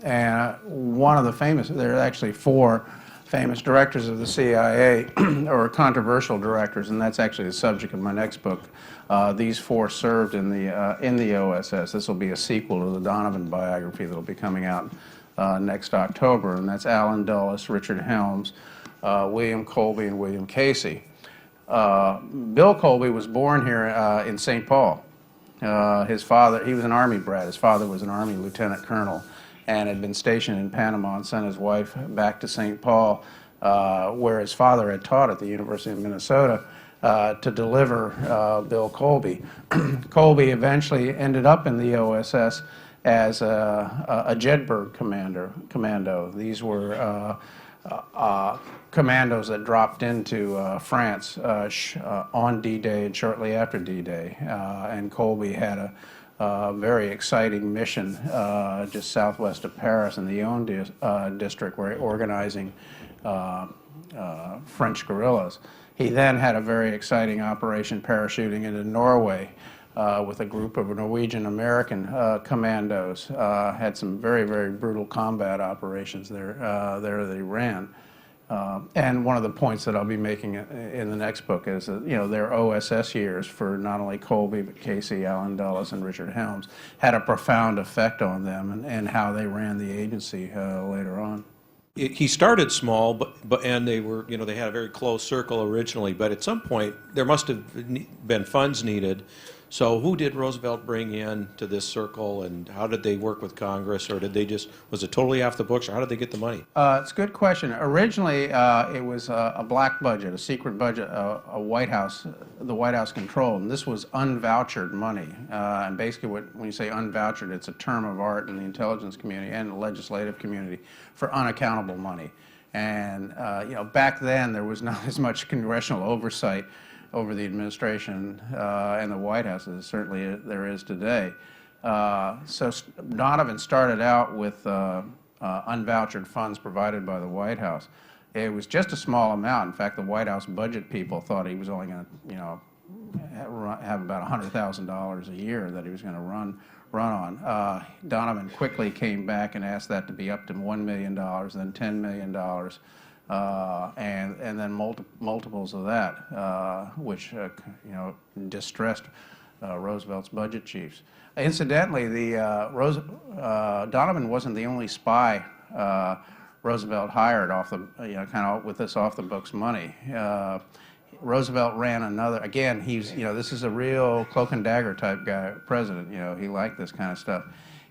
and one of the famous, there are actually 4 famous directors of the CIA, or controversial directors, and that's actually the subject of my next book. These 4 served in the O.S.S. This will be a sequel to the Donovan biography that will be coming out next October, and that's Allen Dulles, Richard Helms, William Colby, and William Casey. Bill Colby was born here in St. Paul. His father, he was an Army brat. His father was an Army lieutenant colonel and had been stationed in Panama and sent his wife back to St. Paul, where his father had taught at the University of Minnesota, to deliver Bill Colby. Colby eventually ended up in the O.S.S. as a Jedburgh commando. These were commandos that dropped into France on D-Day and shortly after D-Day. And Colby had a very exciting mission just southwest of Paris in the Yonne district, where organizing French guerrillas. He then had a very exciting operation parachuting into Norway with a group of Norwegian-American commandos. Had some very, very brutal combat operations there that he ran. And one of the points that I'll be making in the next book is that, their O.S.S. years for not only Colby, but Casey, Allen Dulles, and Richard Helms had a profound effect on them and how they ran the agency later on. He started small, and they were, they had a very close circle originally, but at some point there must have been funds needed. So who did Roosevelt bring in to this circle, and how did they work with Congress, or was it totally off the books, or how did they get the money? It's a good question. Originally, it was a black budget, a secret budget, the White House controlled, and this was unvouchered money. And basically, when you say unvouchered, it's a term of art in the intelligence community and the legislative community for unaccountable money. And back then, there was not as much congressional oversight over the administration and the White House as certainly there is today. So Donovan started out with unvouchered funds provided by the White House. it was just a small amount. In fact, the White House budget people thought he was only going to, have about $100,000 a year that he was going to run on. Donovan quickly came back and asked that to be up to $1 million, then $10 million, and then multiples of that, which distressed Roosevelt's budget chiefs. Incidentally, Donovan wasn't the only spy Roosevelt hired off the, kind of with this off-the-books money. Roosevelt ran another, again, this is a real cloak and dagger type guy, president, he liked this kind of stuff.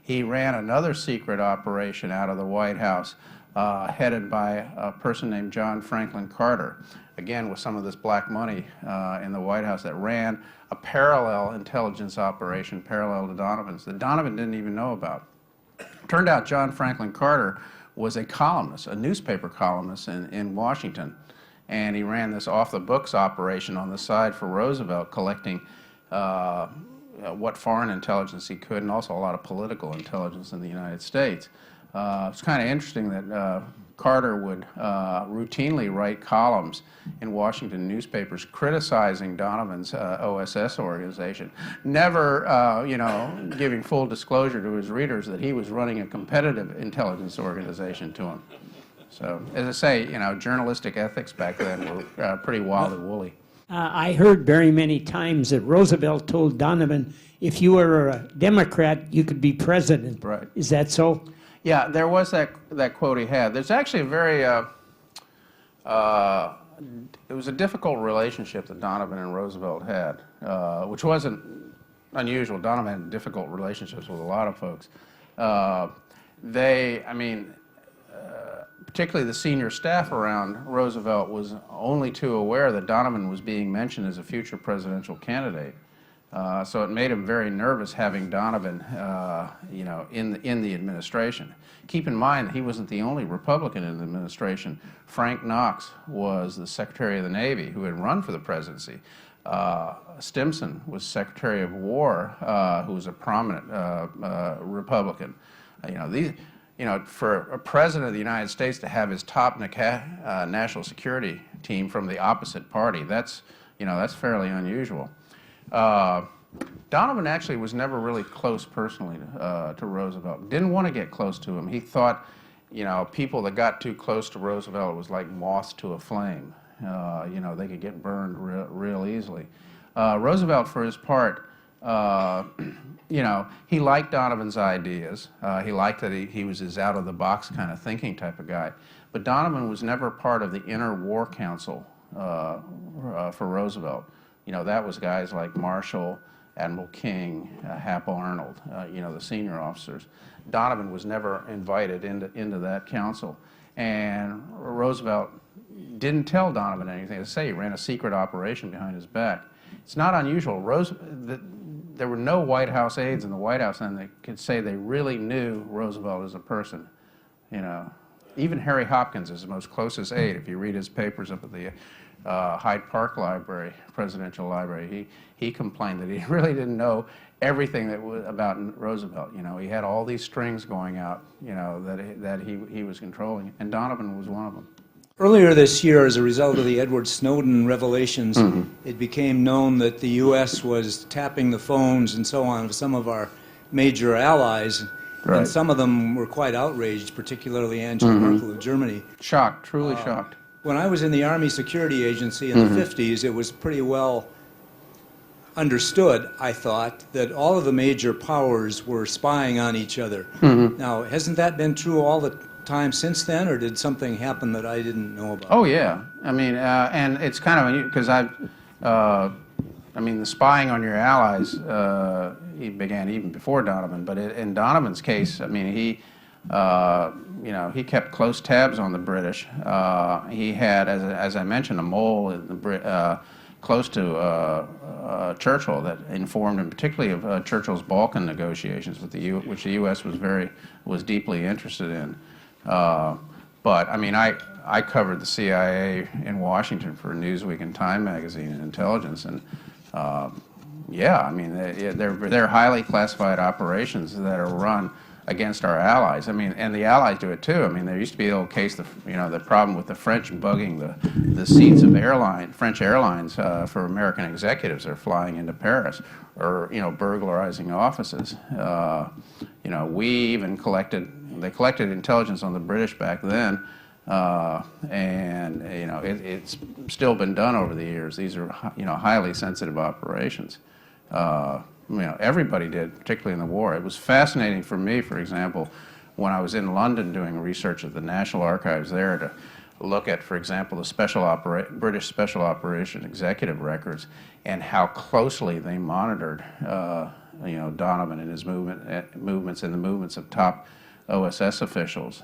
He ran another secret operation out of the White House, headed by a person named John Franklin Carter, again with some of this black money in the White House, that ran a parallel intelligence operation parallel to Donovan's that Donovan didn't even know about. Turned out John Franklin Carter was a columnist, a newspaper columnist in Washington, and he ran this off-the-books operation on the side for Roosevelt, collecting what foreign intelligence he could, and also a lot of political intelligence in the United States. It's kind of interesting that Carter would routinely write columns in Washington newspapers criticizing Donovan's O.S.S. organization, never, giving full disclosure to his readers that he was running a competitive intelligence organization to him. So, as I say, journalistic ethics back then were pretty wild and woolly. I heard very many times that Roosevelt told Donovan, if you were a Democrat, you could be president. Right. Is that so? Yeah, there was that quote he had. There's actually a very, it was a difficult relationship that Donovan and Roosevelt had, which wasn't unusual. Donovan had difficult relationships with a lot of folks. Particularly the senior staff around Roosevelt was only too aware that Donovan was being mentioned as a future presidential candidate. So it made him very nervous having Donovan, in the administration. Keep in mind, he wasn't the only Republican in the administration. Frank Knox was the Secretary of the Navy who had run for the presidency. Stimson was Secretary of War, who was a prominent Republican. For a president of the United States to have his top national security team from the opposite party, that's fairly unusual. Donovan actually was never really close personally to Roosevelt. Didn't want to get close to him. He thought, people that got too close to Roosevelt was like moths to a flame. They could get burned real easily. Roosevelt, for his part, he liked Donovan's ideas. He liked that he was his out-of-the-box kind of thinking type of guy. But Donovan was never part of the inner war council for Roosevelt. That was guys like Marshall, Admiral King, Hap Arnold, the senior officers. Donovan was never invited into that council. And Roosevelt didn't tell Donovan anything to say. He ran a secret operation behind his back. It's not unusual. There were no White House aides in the White House, and they could say they really knew Roosevelt as a person. Even Harry Hopkins is the most closest aide. If you read his papers up at the Hyde Park Library, Presidential Library, he complained that he really didn't know everything that was about Roosevelt. He had all these strings going out, that he was controlling, and Donovan was one of them. Earlier this year, as a result of the Edward Snowden revelations, it became known that the U.S. was tapping the phones and so on of some of our major allies, Right. and some of them were quite outraged, particularly Angela Merkel of Germany. Shocked, truly shocked. When I was in the Army Security Agency in the 50s, it was pretty well understood, I thought, that all of the major powers were spying on each other. Now, hasn't that been true all the time since then, or did something happen that I didn't know about? Oh, yeah. I mean, and it's kind of, because the spying on your allies, he began even before Donovan, but in Donovan's case, he kept close tabs on the British. He had, as I mentioned, a mole in the close to Churchill that informed him particularly of Churchill's Balkan negotiations with which the U.S. was deeply interested in. But I covered the CIA in Washington for Newsweek and Time magazine and intelligence, and they're highly classified operations that are run against our allies. I mean, and the allies do it too. I mean, there used to be the old case, the problem with the French bugging the seats of French airlines for American executives that are flying into Paris, or burglarizing offices. We even they collected intelligence on the British back then, and it's still been done over the years. These are highly sensitive operations. Everybody did, particularly in the war. It was fascinating for me, for example, when I was in London doing research at the National Archives there to look at, for example, the British Special Operation executive records and how closely they monitored, Donovan and his movements and the movements of top O.S.S. officials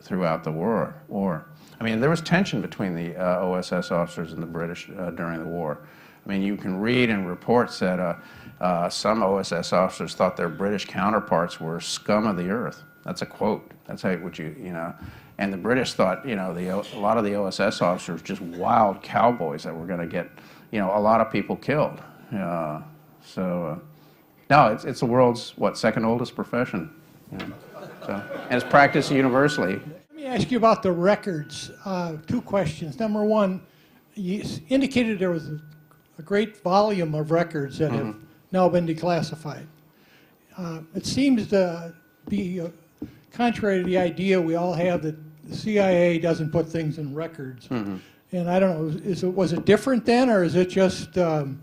throughout the war. I mean, there was tension between the O.S.S. officers and the British during the war. I mean, you can read in reports that some O.S.S. officers thought their British counterparts were scum of the earth. That's a quote. That's how and the British thought, a lot of the O.S.S. officers were just wild cowboys that were going to get, a lot of people killed. No, it's the world's, second oldest profession. And it's practiced universally. Let me ask you about the records. Two questions. Number one, you indicated there was a great volume of records that have now been declassified. It seems to be contrary to the idea we all have that the CIA doesn't put things in records. And I don't know, was it different then, or is it just the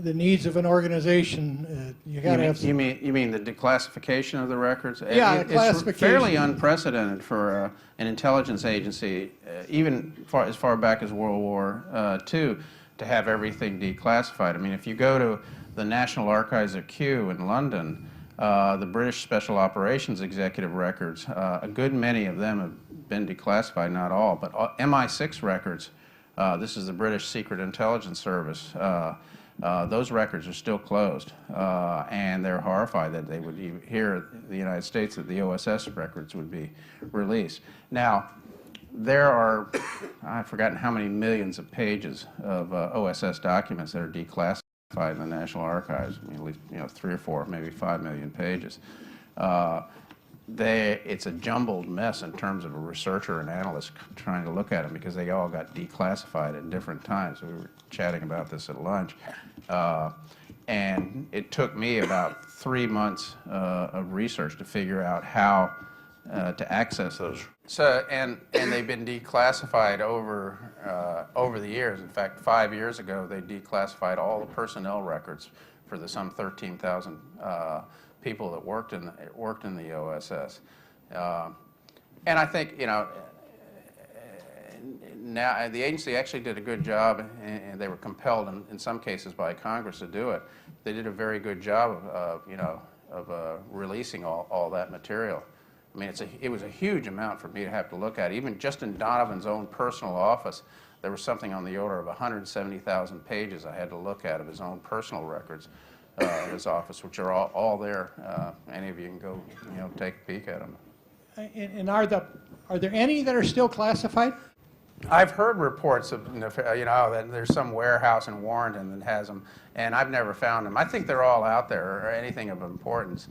needs of an organization? You got to have. You mean the declassification of the records? Yeah, the classification. It's fairly unprecedented for an intelligence agency, even as far back as World War II, to have everything declassified. I mean, if you go to the National Archives at Kew in London, the British Special Operations executive records, a good many of them have been declassified, not all, but MI6 records, this is the British Secret Intelligence Service, those records are still closed, and they're horrified that they would here in the United States that the O.S.S. records would be released. Now, there are, I've forgotten how many millions of pages of O.S.S. documents that are declassified in the National Archives. I mean, at least 3 or 4, maybe 5 million pages. It's a jumbled mess in terms of a researcher and analyst trying to look at them because they all got declassified at different times. We were chatting about this at lunch. And it took me about 3 months of research to figure out how to access those. So, and they've been declassified over the years. In fact, 5 years ago, they declassified all the personnel records for the some 13,000 people that worked in the O.S.S. And I think now the agency actually did a good job, and they were compelled in some cases by Congress to do it. They did a very good job of releasing all that material. I mean, it was a huge amount for me to have to look at. Even just in Donovan's own personal office, there was something on the order of 170,000 pages I had to look at of his own personal records in his office, which are all there. Any of you can go, take a peek at them. And are there any that are still classified? I've heard reports of, that there's some warehouse in Warrenton that has them, and I've never found them. I think they're all out there, or anything of importance.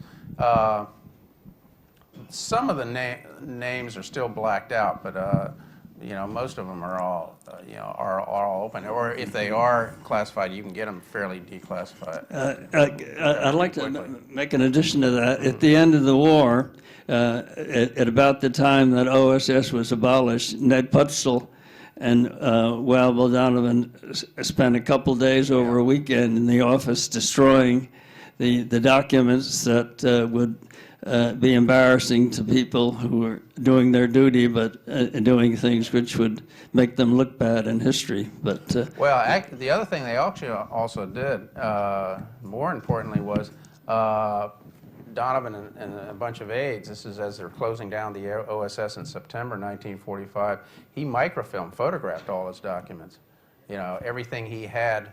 Some of the names are still blacked out, but most of them are all open. Or if they are classified, you can get them fairly declassified. I'd like to make an addition to that. At the end of the war, at about the time that O.S.S. was abolished, Ned Putzel and Wild Bill Donovan spent a couple days over a weekend in the office destroying the documents that would be embarrassing to people who were doing their duty, but doing things which would make them look bad in history. But well, the other thing they actually also did, more importantly, was Donovan and a bunch of aides. This is as they're closing down the O.S.S. in September 1945. He microfilmed, photographed all his documents. Everything he had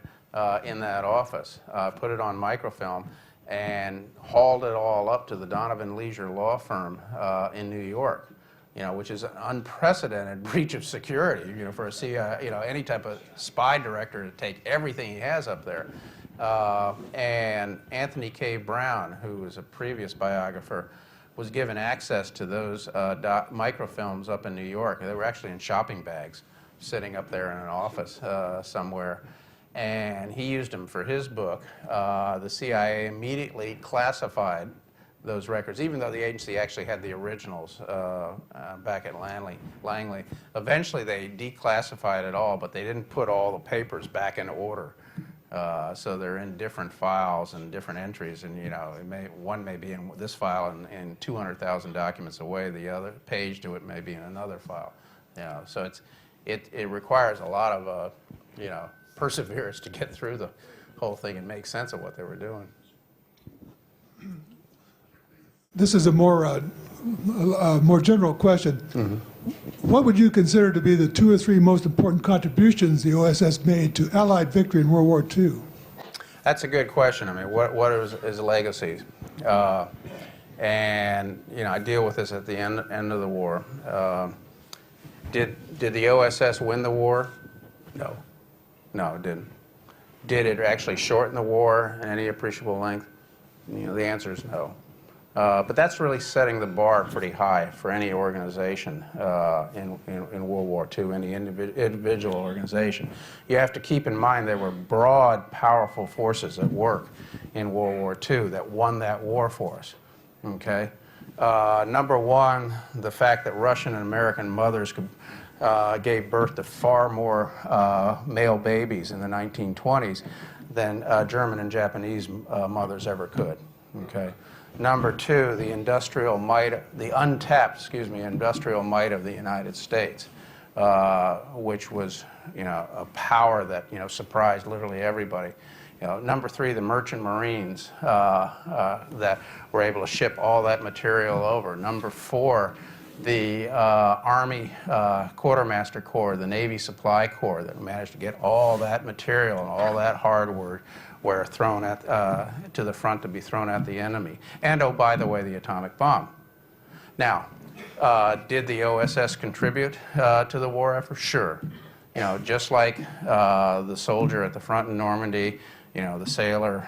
in that office, put it on microfilm, and hauled it all up to the Donovan Leisure law firm in New York, which is an unprecedented breach of security, for a CIA, any type of spy director to take everything he has up there. And Anthony K. Brown, who was a previous biographer, was given access to those microfilms up in New York. They were actually in shopping bags, sitting up there in an office somewhere. And he used them for his book. The CIA immediately classified those records, even though the agency actually had the originals back at Langley. Eventually they declassified it all, but they didn't put all the papers back in order. So they're in different files and different entries, and one may be in this file and 200,000 documents away. The other page to it may be in another file. So it requires a lot of perseverance to get through the whole thing and make sense of what they were doing. This is a more general question. Mm-hmm. What would you consider to be the 2 or 3 most important contributions the O.S.S. made to Allied victory in World War II? That's a good question. I mean, what is his legacy? And I deal with this at the end of the war. Did the O.S.S. win the war? No. No, it didn't. Did it actually shorten the war in any appreciable length? The answer is no. But that's really setting the bar pretty high for any organization in World War II, any individual organization. You have to keep in mind there were broad, powerful forces at work in World War II that won that war for us. Okay? Number one, the fact that Russian and American mothers gave birth to far more male babies in the 1920s than German and Japanese mothers ever could. Okay? Number two, the industrial might, the untapped, industrial might of the United States, which was, a power that, surprised literally everybody. Number three, the merchant marines that were able to ship all that material over. Number four, the Army Quartermaster Corps, the Navy Supply Corps that managed to get all that material and all that hardware thrown at, to the front to be thrown at the enemy. And, oh, by the way, the atomic bomb. Now, did the O.S.S. contribute to the war effort? Sure. Just like the soldier at the front in Normandy, the sailor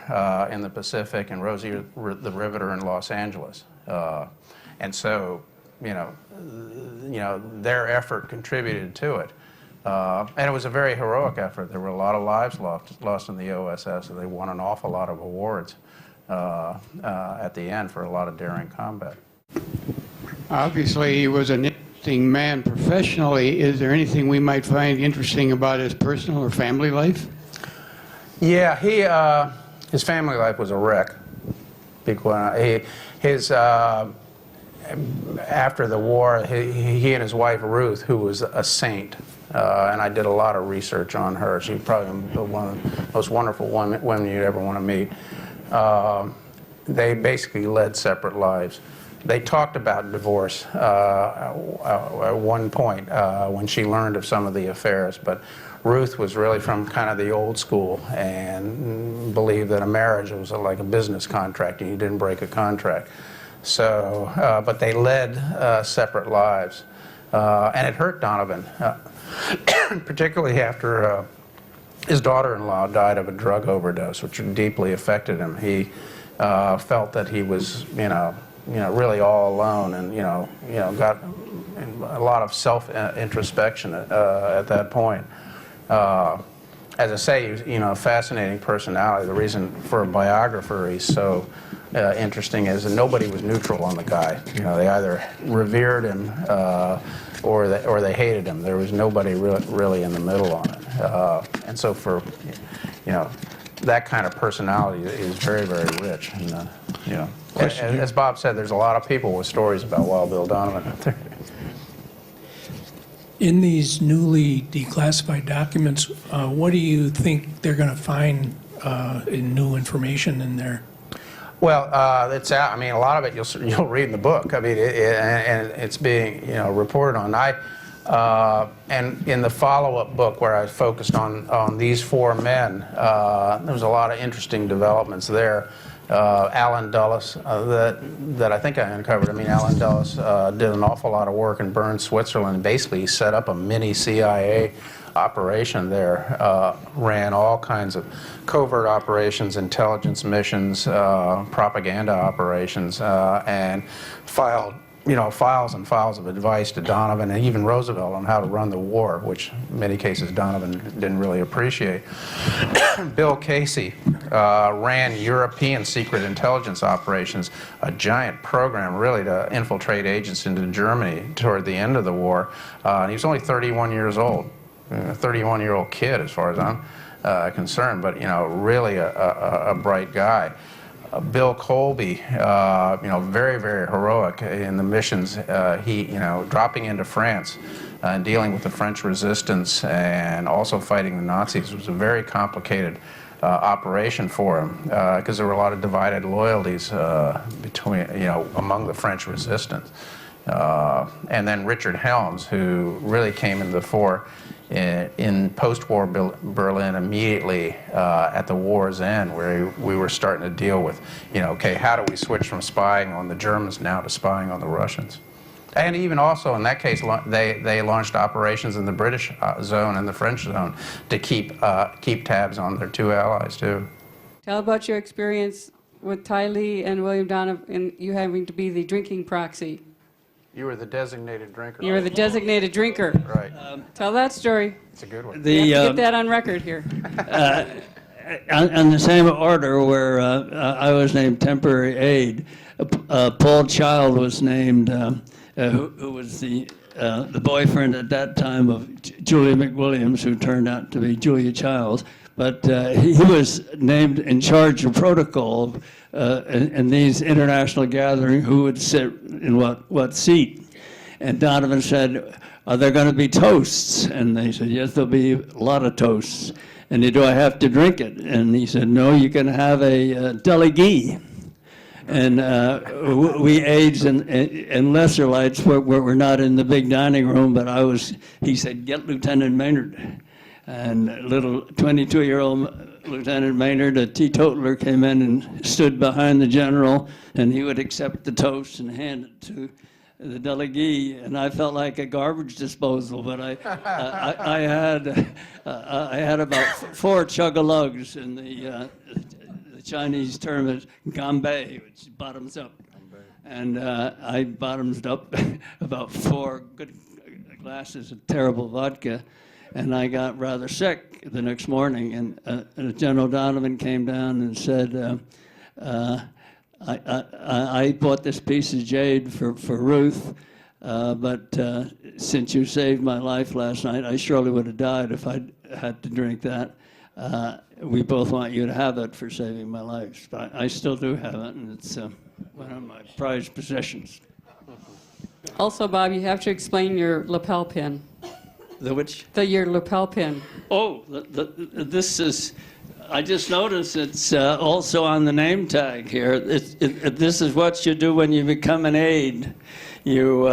in the Pacific, and Rosie the Riveter in Los Angeles. And so, their effort contributed to it. And it was a very heroic effort. There were a lot of lives lost in the O.S.S. and they won an awful lot of awards at the end for a lot of daring combat. Obviously, he was an interesting man professionally. Is there anything we might find interesting about his personal or family life? Yeah, his family life was a wreck. Big one. After the war, he and his wife Ruth, who was a saint, and I did a lot of research on her. She's probably one of the most wonderful women you'd ever want to meet. They basically led separate lives. They talked about divorce at one point when she learned of some of the affairs, but Ruth was really from kind of the old school and believed that a marriage was like a business contract and you didn't break a contract. So, but they led separate lives. And it hurt Donovan, particularly after his daughter-in-law died of a drug overdose, which deeply affected him. He felt that he was, really all alone, and got a lot of self-introspection at that point. As I say, a fascinating personality. The reason for a biographer he's so interesting is that nobody was neutral on the guy. They either revered him or they hated him. There was nobody really in the middle on it. And so for that kind of personality is very, very rich. And as Bob said, there's a lot of people with stories about Wild Bill Donovan out there. In these newly declassified documents, what do you think they're going to find in new information in there? Well, it's out. I mean, a lot of it you'll read in the book. I mean, and it's being reported on. And in the follow-up book where I focused on these four men, there was a lot of interesting developments there. Alan Dulles, that I think I uncovered. I mean, Alan Dulles did an awful lot of work in Bern, Switzerland. Basically, he set up a mini CIA operation there, ran all kinds of covert operations, intelligence missions, propaganda operations, and filed files and files of advice to Donovan and even Roosevelt on how to run the war, which in many cases Donovan didn't really appreciate. Bill Casey ran European secret intelligence operations, a giant program really to infiltrate agents into Germany toward the end of the war. And he was only 31 years old, a 31-year-old kid as far as I'm concerned, but really a bright guy. Bill Colby, very, very heroic in the missions. He, dropping into France and dealing with the French resistance and also fighting the Nazis was a very complicated operation for him because there were a lot of divided loyalties between, among the French resistance. And then Richard Helms, who really came into the fore in post-war Berlin immediately at the war's end, where we were starting to deal with, okay, how do we switch from spying on the Germans now to spying on the Russians? And even also in that case, they launched operations in the British zone and the French zone to keep tabs on their two allies too. Tell about your experience with Ty Lee and William Donovan, and you having to be the drinking proxy. You were the designated drinker. You were the designated drinker. Right. Tell that story. It's a good one. You have to get that on record here. On the same order where I was named temporary aide, Paul Child was named, who was the boyfriend at that time of Julia McWilliams, who turned out to be Julia Childs. But he was named in charge of protocol in these international gatherings, who would sit in what seat. And Donovan said, "Are there going to be toasts?" And they said, "Yes, there'll be a lot of toasts." And do I have to drink it? And he said, "No, you can have a delegee." And we aides and lesser lights were not in the big dining room, but he said, "Get Lieutenant Maynard." And little 22-year-old Lieutenant Maynard, a teetotaler, came in and stood behind the general, and he would accept the toast and hand it to the delegee. And I felt like a garbage disposal, but I had about 4 chug-a-lugs, and the Chinese term is gambei, which is bottoms up. And I bottoms up about 4 good glasses of terrible vodka. And I got rather sick the next morning, and General Donovan came down and said, I bought this piece of jade for Ruth, but since you saved my life last night, I surely would have died if I had to drink that. We both want you to have it for saving my life. I still do have it, and it's one of my prized possessions. Also, Bob, you have to explain your lapel pin. The which? Your lapel pin. Oh, this is, I just noticed it's also on the name tag here. This is what you do when you become an aide. You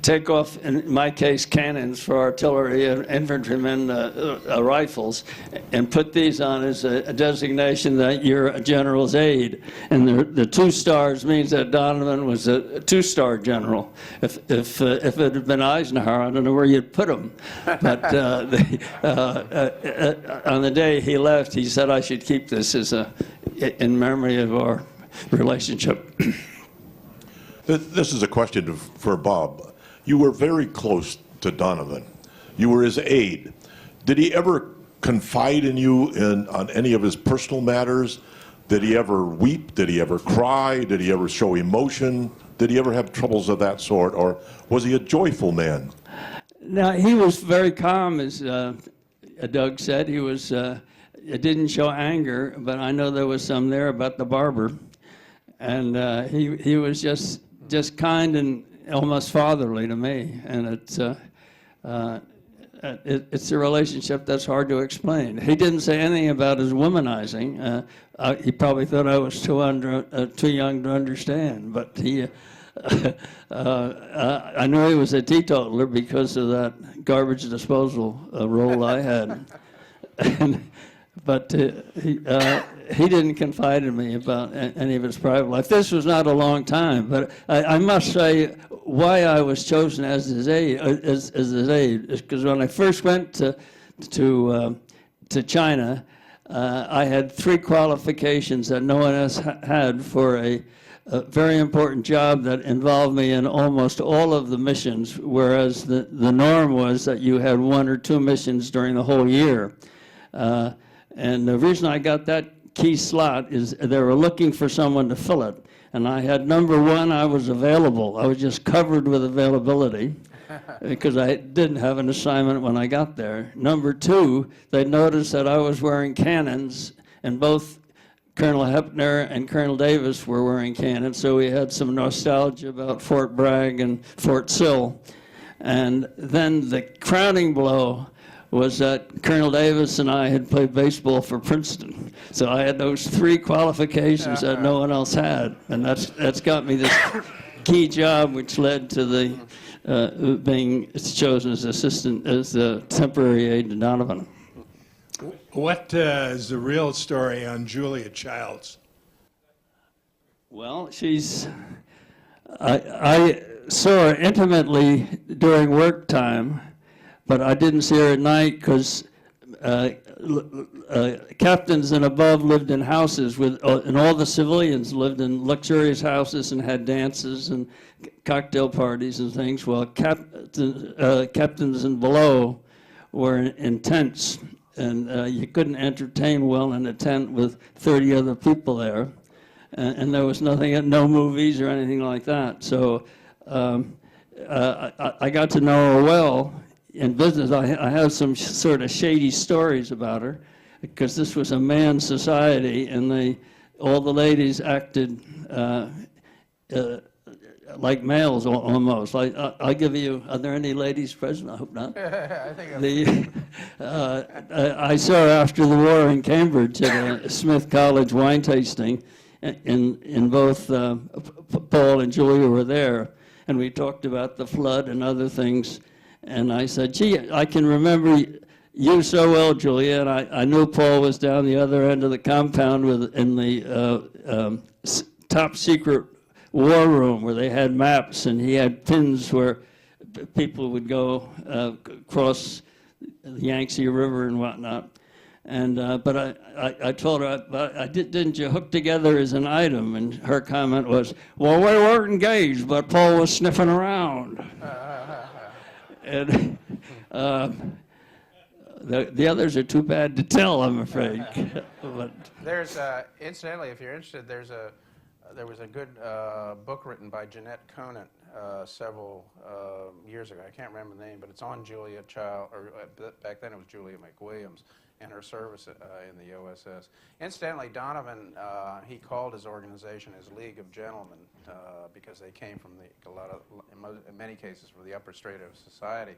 take off, in my case, cannons for artillery and infantrymen, rifles, and put these on as a designation that you're a general's aide. And the 2 stars means that Donovan was a 2-star general. If it had been Eisenhower, I don't know where you'd put him. But on the day he left, he said I should keep this as in memory of our relationship. This is a question for Bob. You were very close to Donovan. You were his aide. Did he ever confide in you on any of his personal matters? Did he ever weep? Did he ever cry? Did he ever show emotion? Did he ever have troubles of that sort? Or was he a joyful man? No, he was very calm, as Doug said. He was, it didn't show anger, but I know there was some there about the barber. And he was just kind and almost fatherly to me, and it's a relationship that's hard to explain. He didn't say anything about his womanizing. He probably thought I was too young to understand, but I knew he was a teetotaler because of that garbage disposal role I had. but he didn't confide in me about any of his private life. This was not a long time, but I must say why I was chosen as his aide, as his aide is because when I first went to China, I had 3 qualifications that no one else had for a very important job that involved me in almost all of the missions, whereas the norm was that you had 1 or 2 missions during the whole year. And the reason I got that key slot is they were looking for someone to fill it. And I had number 1, I was available. I was just covered with availability because I didn't have an assignment when I got there. Number 2, they noticed that I was wearing cannons, and both Colonel Hepner and Colonel Davis were wearing cannons, so we had some nostalgia about Fort Bragg and Fort Sill. And then the crowning blow was that Colonel Davis and I had played baseball for Princeton. So I had those 3 qualifications that no one else had. And that's got me this key job, which led to the being chosen as assistant, as the temporary aide to Donovan. What is the real story on Julia Childs? Well, I saw her intimately during work time, but I didn't see her at night because captains and above lived in houses and all the civilians lived in luxurious houses and had dances and cocktail parties and things, while captains and below were in tents. And you couldn't entertain well in a tent with 30 other people there. And there was no movies or anything like that. So I got to know her well in business. I have some sort of shady stories about her because this was a man's society, and all the ladies acted like males almost. I'll give you, are there any ladies present? I hope not. I think I saw her after the war in Cambridge at a Smith College wine tasting, in both Paul and Julia were there, and we talked about the flood and other things, and I said, gee, I can remember you so well, Julia, and I knew Paul was down the other end of the compound in the top secret war room where they had maps, and he had pins where people would go across the Yangtze River and whatnot. And but I told her, didn't you hook together as an item? And her comment was, well, we weren't engaged, but Paul was sniffing around. And the others are too bad to tell, I'm afraid. But there's, incidentally, if you're interested, there was a good book written by Jeanette Conant several years ago. I can't remember the name, but it's on Julia Child, or back then it was Julia McWilliams, and her service in the O.S.S. Incidentally, Donovan, he called his organization his League of Gentlemen because they came from in many cases, from the upper strata of society.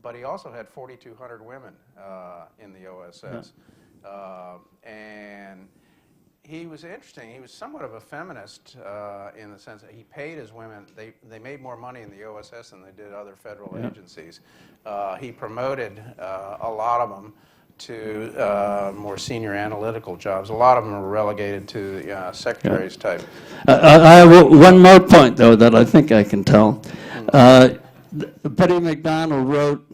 But he also had 4,200 women in the O.S.S. Yeah. And he was interesting. He was somewhat of a feminist in the sense that he paid his women. They made more money in the O.S.S. than they did other federal agencies. He promoted a lot of them to more senior analytical jobs. A lot of them were relegated to the secretaries type. I have one more point, though, that I think I can tell. Betty McDonald wrote,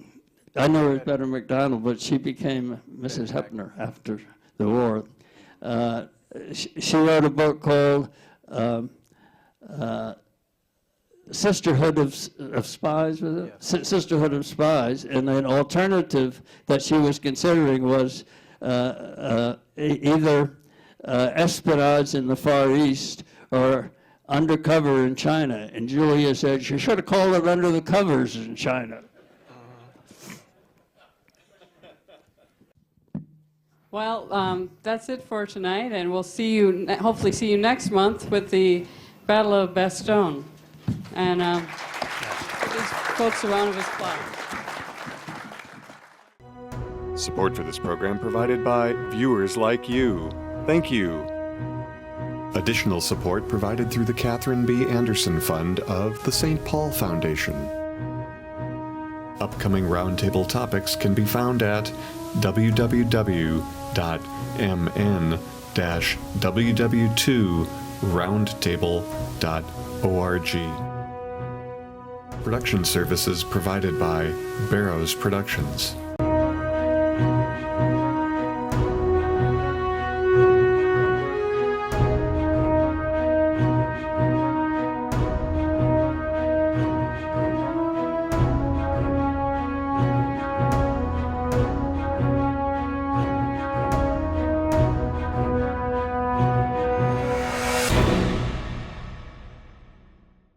I know her as Betty McDonald, but she became Mrs. Hepner after the war. She wrote a book called Sisterhood of Spies, was it? Yeah. Sisterhood of Spies, and an alternative that she was considering was either espionage in the Far East or undercover in China. And Julia said she should have called it Under the Covers in China. Well, that's it for tonight, and we'll see you, hopefully see you next month with the Battle of Bastogne. And give these folks a round of applause. Support for this program provided by viewers like you. Thank you. Additional support provided through the Catherine B. Anderson Fund of the St. Paul Foundation. Upcoming roundtable topics can be found at www.w2HRT.org. www.mn-ww2roundtable.org. Production services provided by Barrows Productions.